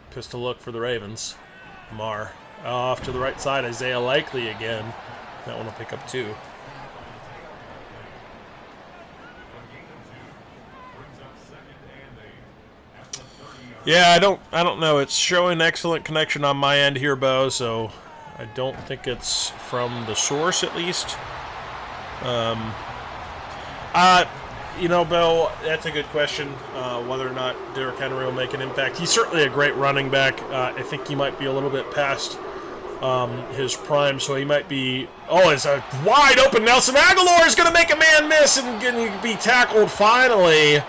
Pistol look for the Ravens. Lamar off to the right side. Isaiah Likely again. That one will pick up 2. Yeah, I don't know. It's showing excellent connection on my end here, Bo, so I don't think it's from the source, at least. Bo, that's a good question, whether or not Derrick Henry will make an impact. He's certainly a great running back. I think he might be a little bit past his prime, so he might be... Oh, it's a wide open Nelson Aguilar is going to make a man miss and be tackled finally.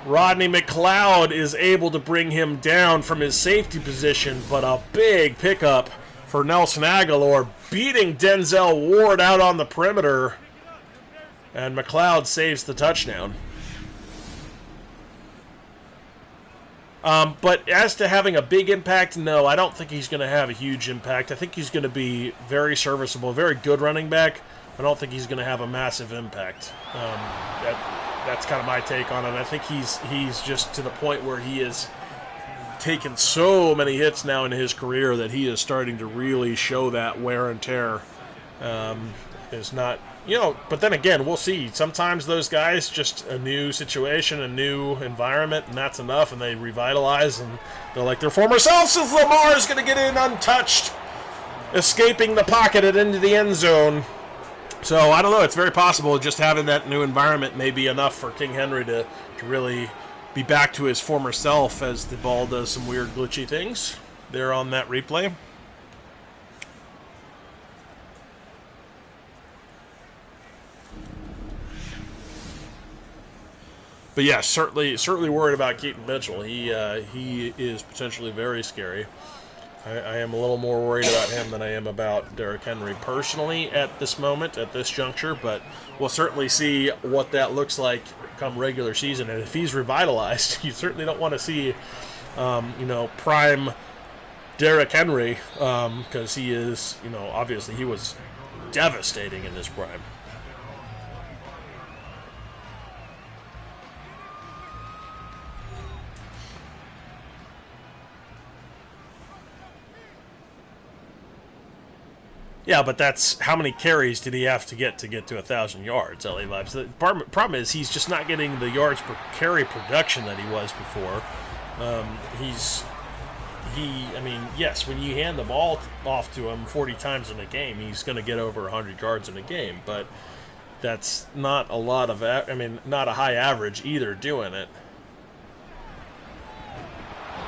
Rodney McLeod is able to bring him down from his safety position, but a big pickup for Nelson Aguilar, beating Denzel Ward out on the perimeter, and McLeod saves the touchdown. But as to having a big impact, no, I don't think he's going to have a huge impact. I think he's going to be very serviceable, very good running back. I don't think he's going to have a massive impact. That's kind of my take on it. I think he's just to the point where he has taken so many hits now in his career that he is starting to really show that wear and tear. Is not, but then again, we'll see. Sometimes those guys, just a new situation, a new environment, and that's enough, and they revitalize, and they're like their former selves. Since Lamar is going to get in untouched, escaping the pocket and into the end zone. So, I don't know, it's very possible just having that new environment may be enough for King Henry to really be back to his former self as the ball does some weird glitchy things there on that replay. But yeah, certainly worried about Keaton Mitchell. He is potentially very scary. I am a little more worried about him than I am about Derrick Henry personally at this moment, at this juncture, but we'll certainly see what that looks like come regular season. And if he's revitalized, you certainly don't want to see, prime Derrick Henry, because he is, obviously he was devastating in his prime. Yeah, but that's how many carries did he have to get to 1,000 yards, LA Vibes. The problem is he's just not getting the yards per carry production that he was before. I mean, yes, when you hand the ball off to him 40 times in a game, he's going to get over 100 yards in a game, but that's not a lot of, not a high average either doing it.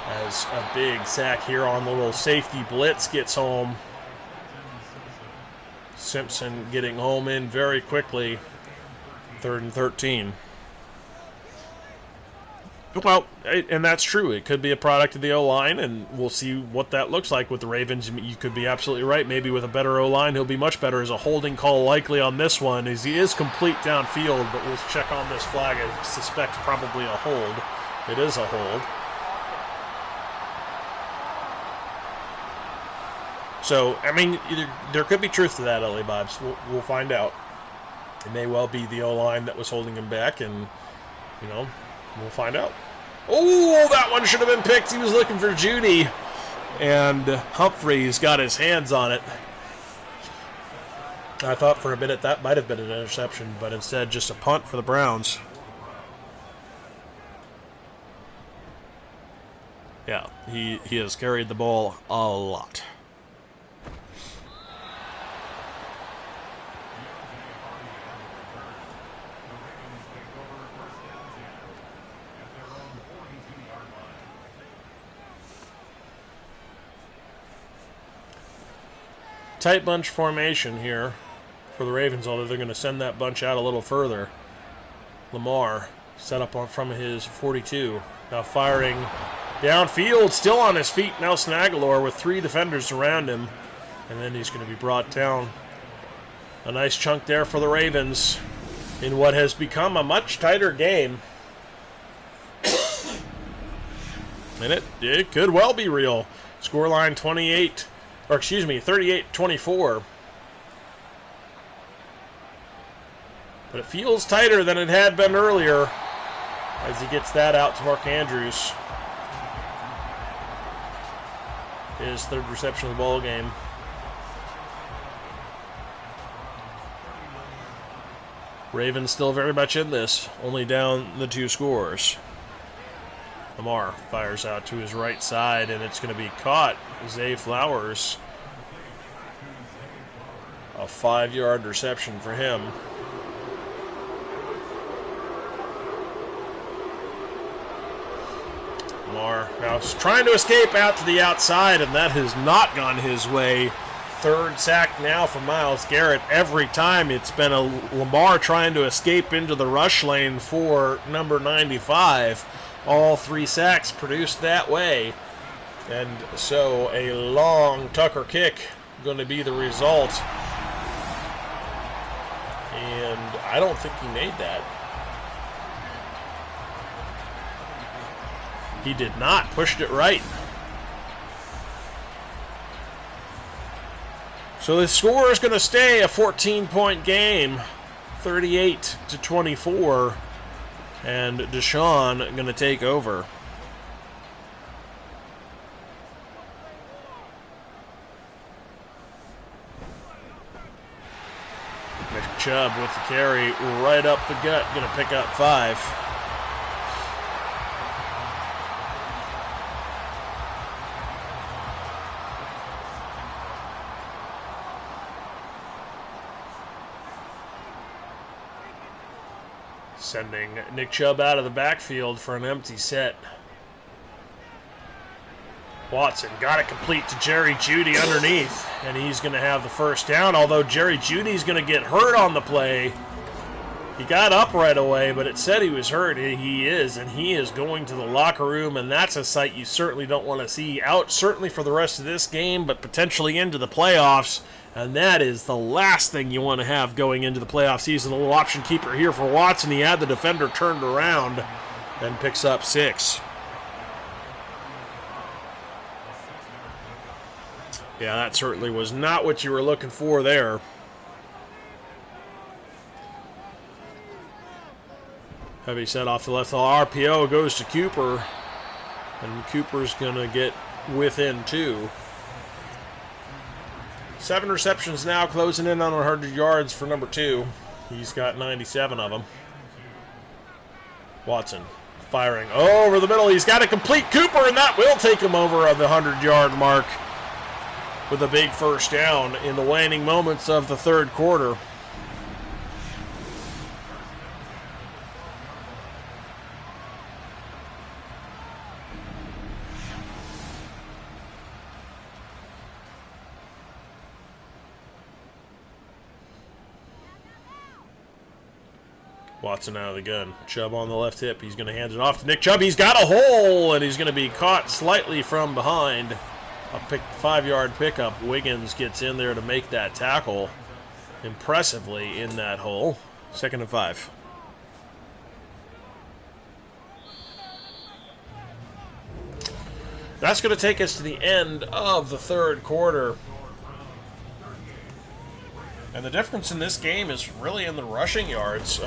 As a big sack here on the little safety blitz gets home. Simpson getting home in very quickly. 3rd and 13. Well, and that's true. It could be a product of the O-line, and we'll see what that looks like with the Ravens. You could be absolutely right. Maybe with a better O-line, he'll be much better. As a holding call likely on this one, as he is complete downfield, but we'll check on this flag. I suspect probably a hold. It is a hold. So, I mean, there could be truth to that, LA Bobs. We'll find out. It may well be the O-line that was holding him back, and, we'll find out. Oh, that one should have been picked. He was looking for Judy, and Humphreys got his hands on it. I thought for a minute that might have been an interception, but instead just a punt for the Browns. Yeah, he has carried the ball a lot. Tight bunch formation here for the Ravens, although they're going to send that bunch out a little further. Lamar set up from his 42. Now firing downfield, still on his feet. Nelson Aguilar with 3 defenders around him. And then he's going to be brought down. A nice chunk there for the Ravens in what has become a much tighter game. And it could well be real. Scoreline 38-24. But it feels tighter than it had been earlier as he gets that out to Mark Andrews. His 3rd reception of the ball game. Ravens still very much in this, only down the 2 scores. Lamar fires out to his right side, and it's going to be caught. Zay Flowers. A 5-yard reception for him. Lamar now trying to escape out to the outside, and that has not gone his way. 3rd sack now for Myles Garrett. Every time it's been a Lamar trying to escape into the rush lane for number 95. All 3 sacks produced that way. And so a long Tucker kick going to be the result. And I don't think he made that. He did not. Pushed it right. So the score is going to stay a 14-point game. 38-24. And Deshaun going to take over. Chubb with the carry right up the gut. Going to pick up 5. Sending Nick Chubb out of the backfield for an empty set. Watson got it complete to Jerry Jeudy underneath, and he's going to have the first down, although Jerry Jeudy's going to get hurt on the play. He got up right away, but it said he was hurt. He is, and he is going to the locker room, and that's a sight you certainly don't want to see out, certainly for the rest of this game, but potentially into the playoffs. And that is the last thing you want to have going into the playoff season. A little option keeper here for Watson. He had the defender turned around and picks up 6. Yeah, that certainly was not what you were looking for there. Heavy set off the left. The RPO goes to Cooper. And Cooper's going to get within 2. 7 receptions now, closing in on 100 yards for number 2. He's got 97 of them. Watson firing over the middle. He's got a complete Cooper, and that will take him over the 100-yard mark with a big first down in the waning moments of the third quarter. Watson out of the gun. Chubb on the left hip. He's going to hand it off to Nick Chubb. He's got a hole, and he's going to be caught slightly from behind. A 5-yard pickup. Wiggins gets in there to make that tackle impressively in that hole. 2nd and 5. That's going to take us to the end of the third quarter. And the difference in this game is really in the rushing yards.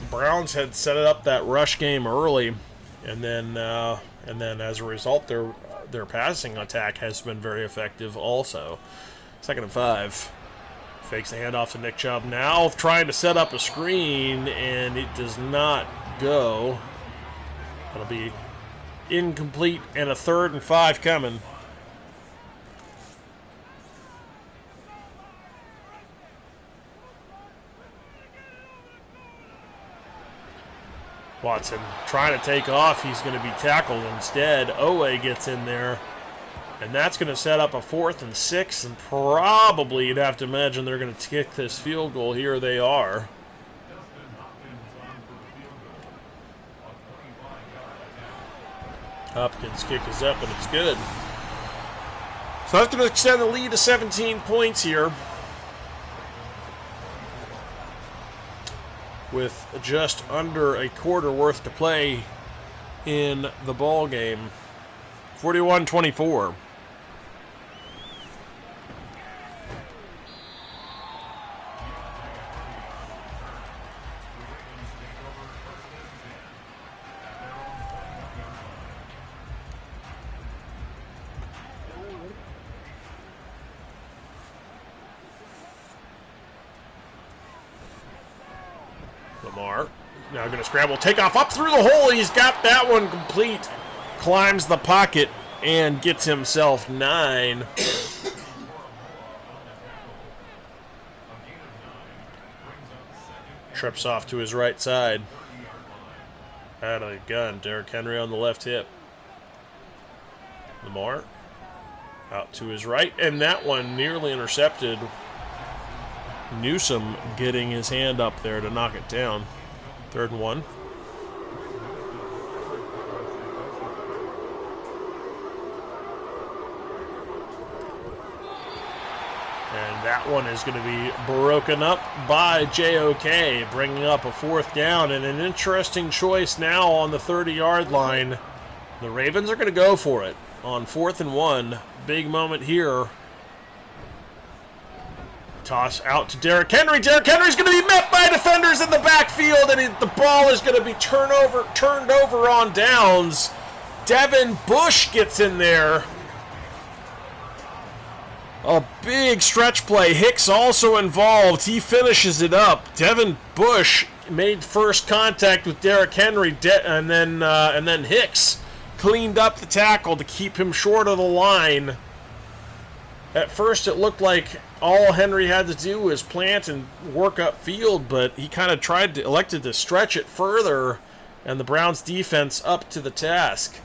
Browns had set it up that rush game early, and then as a result, their passing attack has been very effective also. 2nd and 5. Fakes the handoff to Nick Chubb. Now trying to set up a screen, and it does not go. It'll be incomplete, and a 3rd and 5 coming. Watson trying to take off. He's going to be tackled instead. Owe gets in there. And that's going to set up a 4th and 6. And probably you'd have to imagine they're going to kick this field goal. Here they are. Hopkins' kick is up, and it's good. So that's going to extend the lead to 17 points here, with just under a quarter worth to play in the ball game. 41-24. Lamar now going to scramble, take off up through the hole. He's got that one complete. Climbs the pocket and gets himself 9. Trips off to his right side. Out of the gun. Derrick Henry on the left hip. Lamar out to his right, and that one nearly intercepted. Newsome getting his hand up there to knock it down. 3rd and 1. And that one is going to be broken up by JOK, bringing up a 4th down, and an interesting choice now on the 30-yard line. The Ravens are going to go for it on 4th and 1. Big moment here. Toss out to Derrick Henry. Derrick Henry's going to be met by defenders in the backfield, and the ball is going to be turned over on downs. Devin Bush gets in there. A big stretch play. Hicks also involved. He finishes it up. Devin Bush made first contact with Derrick Henry, and then Hicks cleaned up the tackle to keep him short of the line. At first, it looked like all Henry had to do was plant and work upfield, but he kind of elected to stretch it further, and the Browns defense up to the task.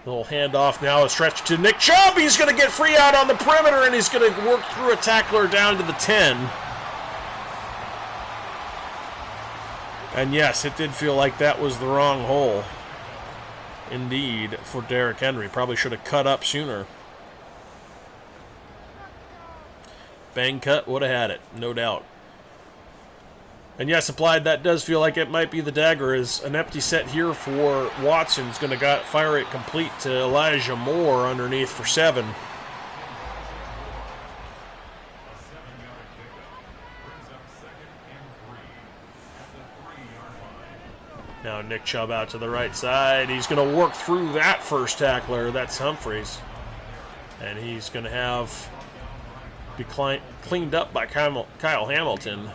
Little handoff now, a stretch to Nick Chubb. He's going to get free out on the perimeter, and he's going to work through a tackler down to the 10. And yes, it did feel like that was the wrong hole. Indeed, for Derrick Henry. Probably should have cut up sooner. Bang cut, would have had it, no doubt. And yes, applied, that does feel like it might be the dagger, as an empty set here for Watson's going to fire it complete to Elijah Moore underneath for 7. Now Nick Chubb out to the right side. He's going to work through that first tackler. That's Humphreys. And he's going to have be cleaned up by Kyle Hamilton.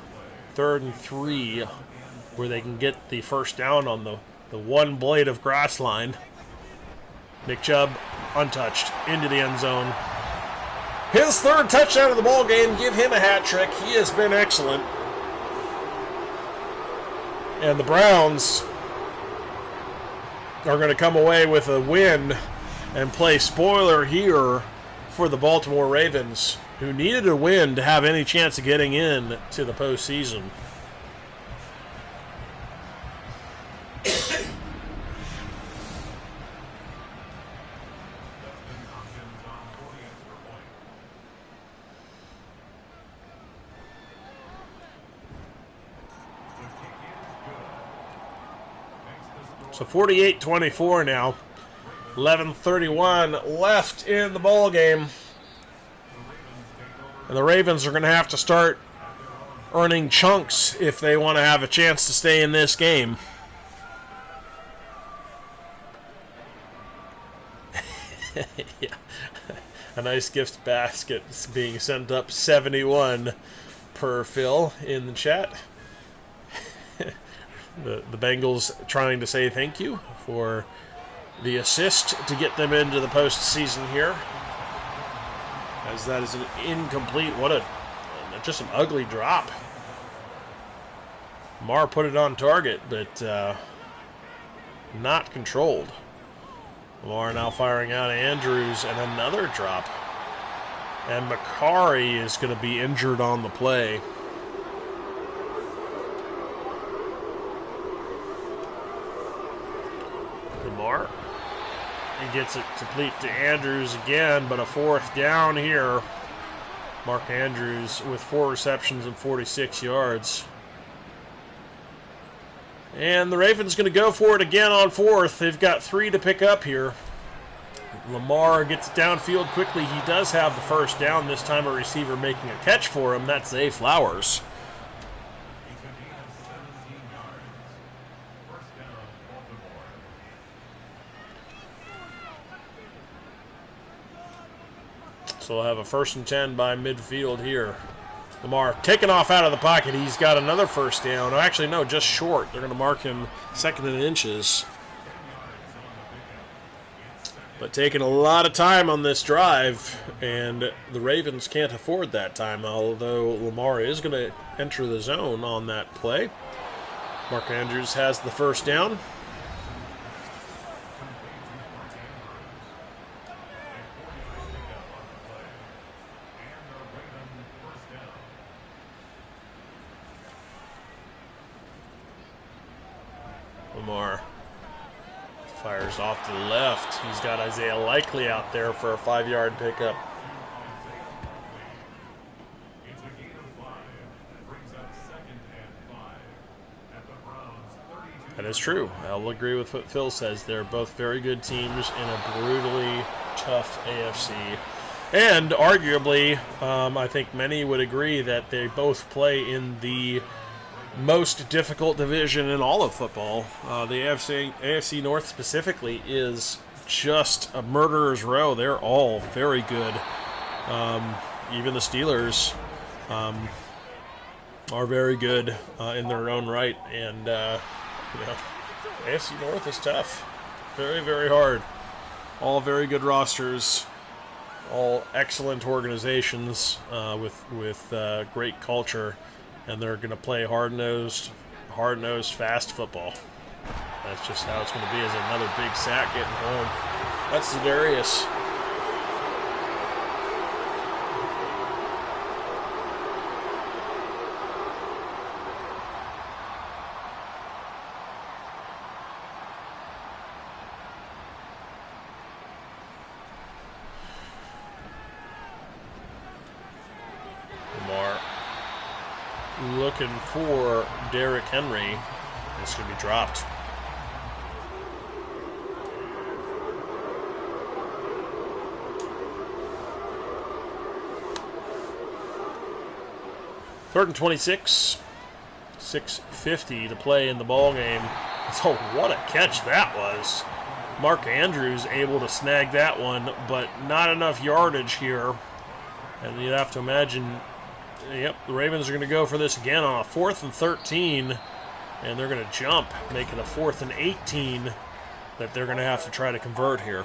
3rd and 3, where they can get the first down on the one blade of grass line. Nick Chubb, untouched, into the end zone. His 3rd touchdown of the ball game. Give him a hat trick. He has been excellent. And the Browns are going to come away with a win and play spoiler here for the Baltimore Ravens, who needed a win to have any chance of getting in to the postseason. So 48-24 now. 11:31 left in the ball game. And the Ravens are going to have to start earning chunks if they want to have a chance to stay in this game. Yeah. A nice gift basket being sent up, 71 per Phil in the chat. The Bengals trying to say thank you for the assist to get them into the postseason here. As that is an incomplete, just an ugly drop. Lamar put it on target, but not controlled. Lamar now firing out Andrews, and another drop. And McCarry is going to be injured on the play. Lamar. He gets it complete to Andrews again, but a 4th down here. Mark Andrews with 4 receptions and 46 yards. And the Ravens going to go for it again on 4th. They've got 3 to pick up here. Lamar gets it downfield quickly. He does have the first down. This time a receiver making a catch for him. That's Zay Flowers. So we'll have a 1st and 10 by midfield here. Lamar taking off out of the pocket. He's got another first down. Oh, actually, no, just short. They're going to mark him 2nd and inches. But taking a lot of time on this drive, and the Ravens can't afford that time, although Lamar is going to enter the zone on that play. Mark Andrews has the first down. Lamar fires off to the left. He's got Isaiah Likely out there for a 5-yard pickup. That is true. I'll agree with what Phil says. They're both very good teams in a brutally tough AFC. And arguably, I think many would agree that they both play in the most difficult division in all of football. The AFC North specifically is just a murderer's row. They're all very good. Even the Steelers are very good in their own right. And, AFC North is tough. Very, very hard. All very good rosters. All excellent organizations with great culture. And they're going to play hard-nosed, fast football. That's just how it's going to be. Is another big sack getting home. That's Za'Darius. Looking for Derrick Henry. This could be dropped. Third and 26. 6:50 to play in the ball game. So what a catch that was. Mark Andrews able to snag that one, but not enough yardage here And you'd have to imagine, yep, the Ravens are going to go for this again on a 4th and 13. And they're going to jump, make it a 4th and 18 that they're going to have to try to convert here.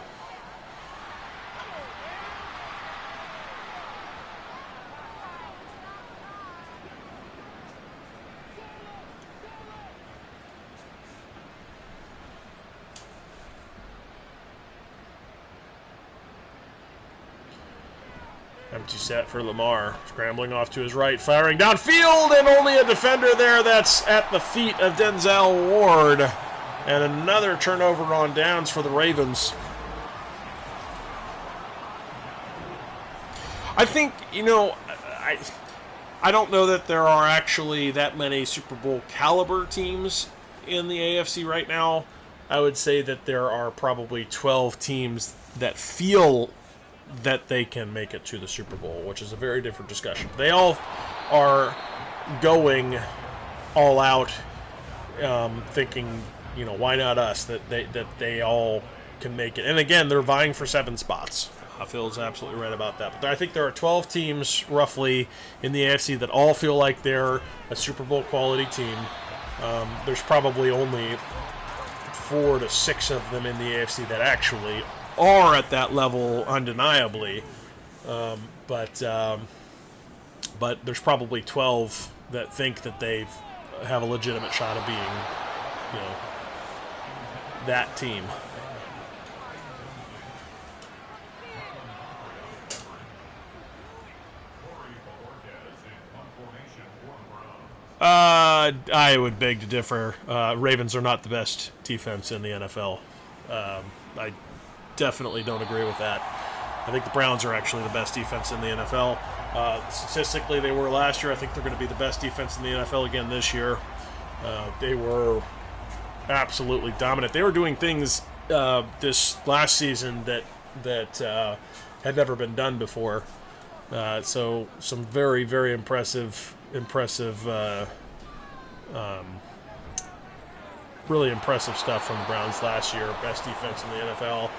Empty set for Lamar, scrambling off to his right, firing downfield, and only a defender there. That's at the feet of Denzel Ward. And another turnover on downs for the Ravens. I think, I don't know that there are actually that many Super Bowl caliber teams in the AFC right now. I would say that there are probably 12 teams that feel that they can make it to the Super Bowl, which is a very different discussion. They all are going all out, thinking, why not us? That they all can make it. And again, they're vying for 7 spots. Phil's absolutely right about that. But I think there are 12 teams roughly in the AFC that all feel like they're a Super Bowl quality team. There's probably only 4 to 6 of them in the AFC that actually are at that level undeniably, but there's probably 12 that think that they have a legitimate shot of being, that team. I would beg to differ. Ravens are not the best defense in the NFL. I definitely don't agree with that. I think the Browns are actually the best defense in the NFL. Statistically, they were last year. I think they're going to be the best defense in the NFL again this year. They were absolutely dominant. They were doing things this last season that had never been done before. So some very, very impressive, really impressive stuff from the Browns last year. Best defense in the NFL.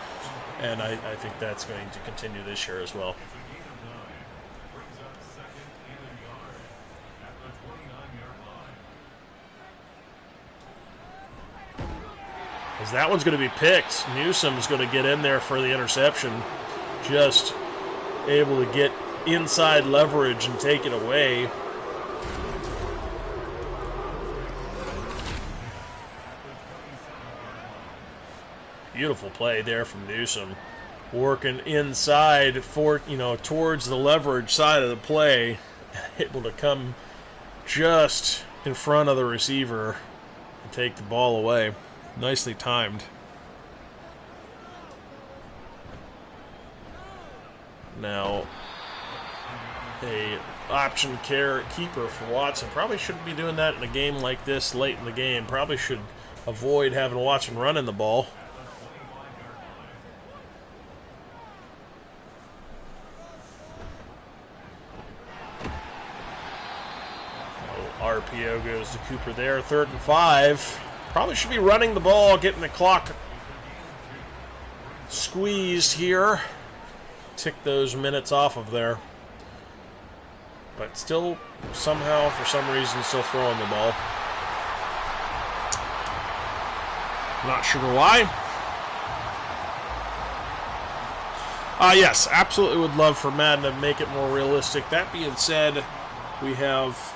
And I think that's going to continue this year as well. As that one's going to be picked, Newsom's going to get in there for the interception. Just able to get inside leverage and take it away. Beautiful play there from Newsom, working inside for towards the leverage side of the play, able to come just in front of the receiver and take the ball away. Nicely timed. Now, a option keeper for Watson. Probably shouldn't be doing that in a game like this late in the game. Probably should avoid having Watson running the ball. RPO goes to Cooper there, 3rd and 5. Probably should be running the ball, getting the clock squeezed here. Tick those minutes off of there. But still, somehow, for some reason, still throwing the ball. Not sure why. Yes, absolutely would love for Madden to make it more realistic. That being said, we have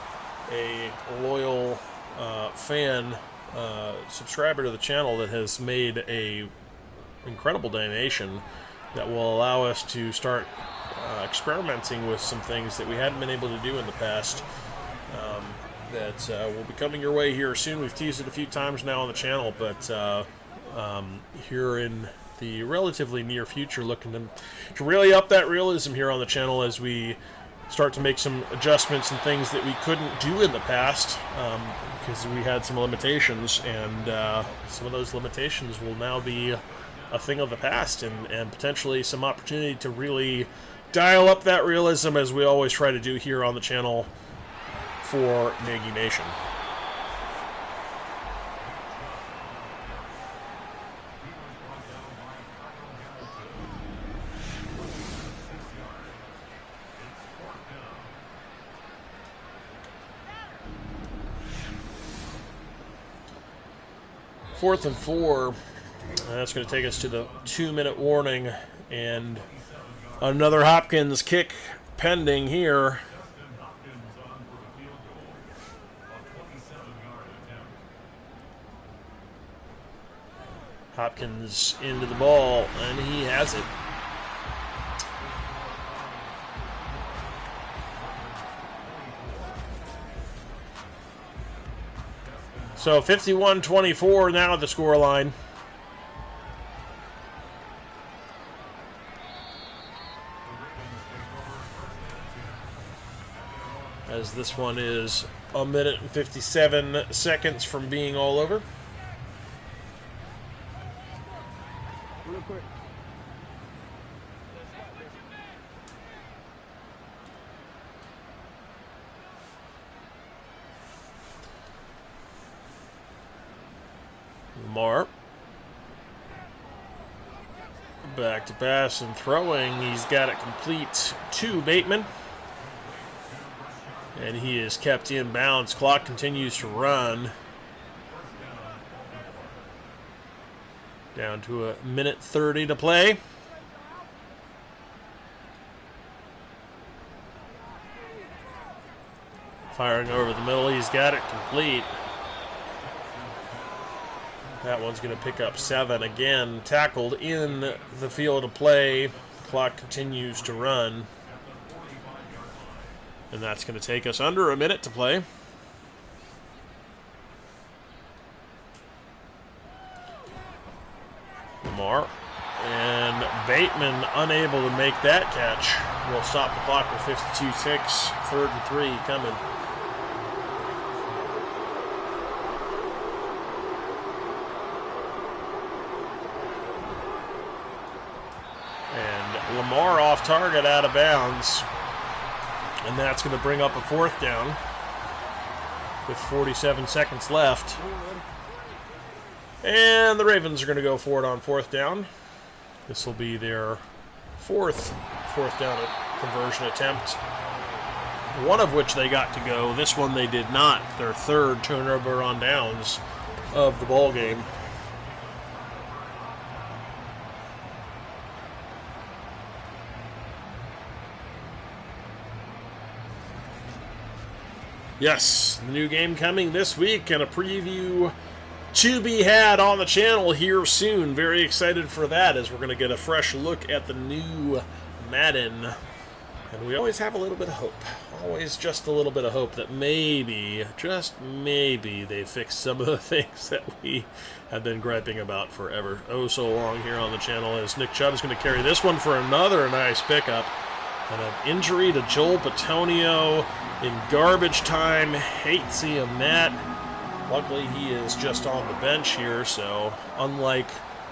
a loyal fan, subscriber to the channel that has made a incredible donation that will allow us to start experimenting with some things that we hadn't been able to do in the past. That will be coming your way here soon. We've teased it a few times now on the channel, but here in the relatively near future, looking to really up that realism here on the channel as we start to make some adjustments and things that we couldn't do in the past because we had some limitations, and some of those limitations will now be a thing of the past, and potentially some opportunity to really dial up that realism as we always try to do here on the channel for Nagy Nation. 4th and 4. That's going to take us to the 2-minute warning, and another Hopkins kick pending here. Hopkins into the ball, and he has it. So 51-24 now the scoreline. As this one is 1 minute and 57 seconds from being all over. Real quick. Lamar. Back to pass and throwing. He's got it complete to Bateman. And he is kept in bounds. Clock continues to run. Down to 1 minute 30 to play. Firing over the middle. He's got it complete. That one's going to pick up 7 again. Tackled in the field of play. Clock continues to run. And that's going to take us under 1 minute to play. Lamar. And Bateman unable to make that catch. We'll stop the clock with 52-6. 3rd and 3 coming. And Lamar off target, out of bounds. And that's going to bring up a 4th down with 47 seconds left. And the Ravens are going to go for it on 4th down. This will be their 4th down conversion attempt. One of which they got to go. This one they did not. Their 3rd turnover on downs of the ball game. Yes, the new game coming this week, and a preview to be had on the channel here soon. Very excited for that, as we're going to get a fresh look at the new Madden. And we always have a little bit of hope. Always just a little bit of hope that maybe, just maybe, they fix some of the things that we have been griping about forever. Oh, so long here on the channel, as Nick Chubb is going to carry this one for another nice pickup. And an injury to Joel Bitonio in garbage time. Hate seeing that. Luckily, he is just on the bench here, so unlike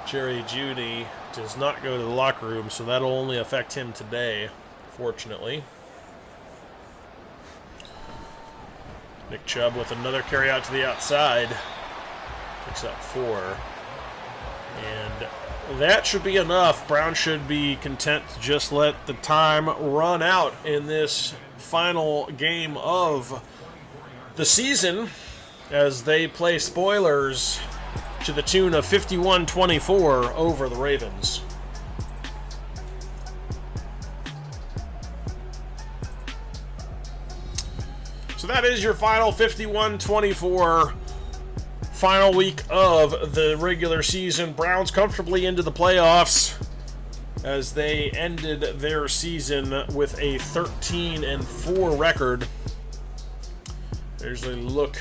Jerry Jeudy, does not go to the locker room, so that'll only affect him today, fortunately. Nick Chubb with another carry out to the outside. Picks up 4. And that should be enough. Brown should be content to just let the time run out in this final game of the season as they play spoilers to the tune of 51-24 over the Ravens. So that is your final 51-24 final week of the regular season. Browns comfortably into the playoffs as they ended their season with a 13-4 record. There's a look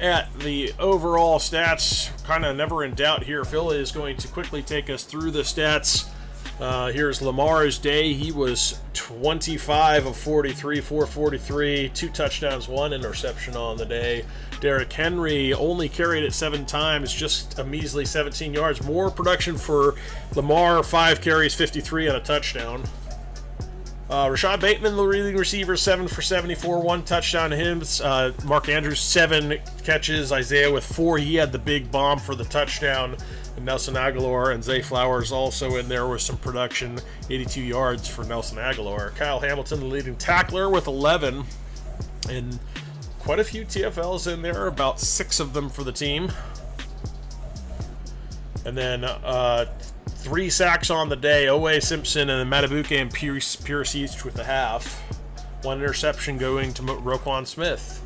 at the overall stats. Kind of never in doubt here. Phil is going to quickly take us through the stats. Here's Lamar's day. He was 25 of 43, 443, 2 touchdowns, 1 interception on the day. Derrick Henry only carried it 7 times, just a measly 17 yards. More production for Lamar, 5 carries, 53, and a touchdown. Rashad Bateman, the leading receiver, 7 for 74, 1 touchdown to him. Mark Andrews, 7 catches. Isaiah with 4. He had the big bomb for the touchdown. And Nelson Aguilar and Zay Flowers also in there with some production. 82 yards for Nelson Aguilar. Kyle Hamilton, the leading tackler, with 11. And quite a few TFLs in there, about 6 of them for the team. And then 3 sacks on the day. Owe Simpson and then Matabuke and Pierce each with a half. 1 interception going to Roquan Smith.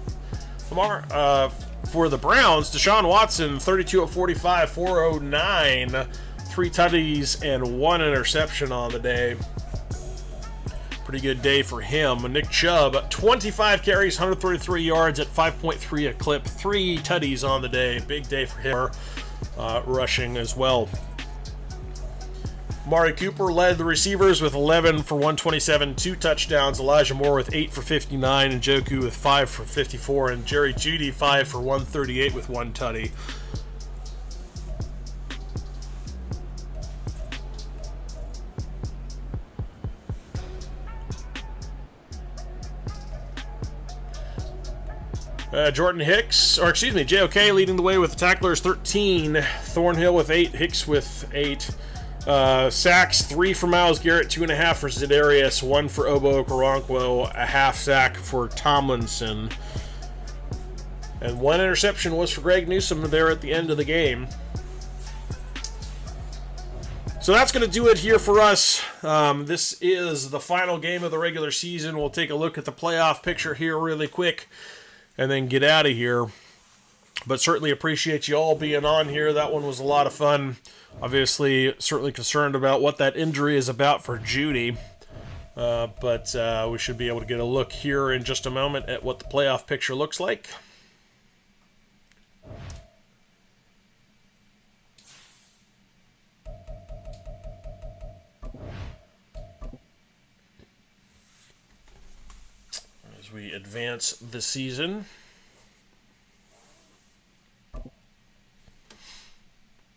Lamar, for the Browns, Deshaun Watson, 32 of 45, 409, 3 tutties and 1 interception on the day. Pretty good day for him. Nick Chubb, 25 carries, 133 yards at 5.3 a clip, 3 tutties on the day. Big day for him, rushing as well. Amari Cooper led the receivers with 11 for 127, 2 touchdowns. Elijah Moore with 8 for 59, and Njoku with 5 for 54, and Jerry Jeudy 5 for 138 with 1 tutty. Jordan Hicks, or excuse me, JOK leading the way with the tacklers 13, Thornhill with 8, Hicks with 8. Sacks, 3 for Myles Garrett, 2.5 for Za'Darius, 1 for Obo Okoronkwo, a half sack for Tomlinson. And 1 interception was for Greg Newsome there at the end of the game. So that's going to do it here for us. This is the final game of the regular season. We'll take a look at the playoff picture here really quick and then get out of here. But certainly appreciate you all being on here. That one was a lot of fun. Obviously, certainly concerned about what that injury is about for Jeudy. But we should be able to get a look here in just a moment at what the playoff picture looks like. As we advance the season.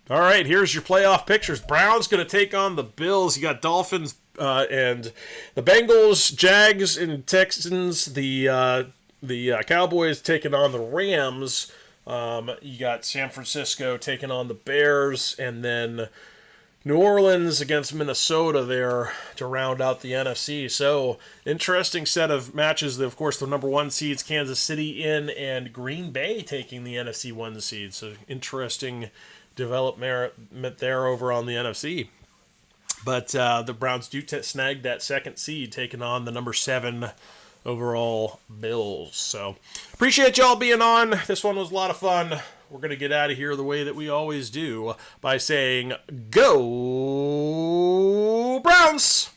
All right, here's your playoff pictures. Browns going to take on the Bills. You got Dolphins and the Bengals, Jags, and Texans. The Cowboys taking on the Rams. You got San Francisco taking on the Bears, and then New Orleans against Minnesota there to round out the NFC. So, interesting set of matches. Of course, the number 1 seeds, Kansas City in, and Green Bay taking the NFC 1 seed. So, interesting development there over on the NFC. But the Browns do snag that 2nd seed, taking on the number 7 overall Bills. So, appreciate y'all being on. This one was a lot of fun. We're going to get out of here the way that we always do by saying, Go Browns!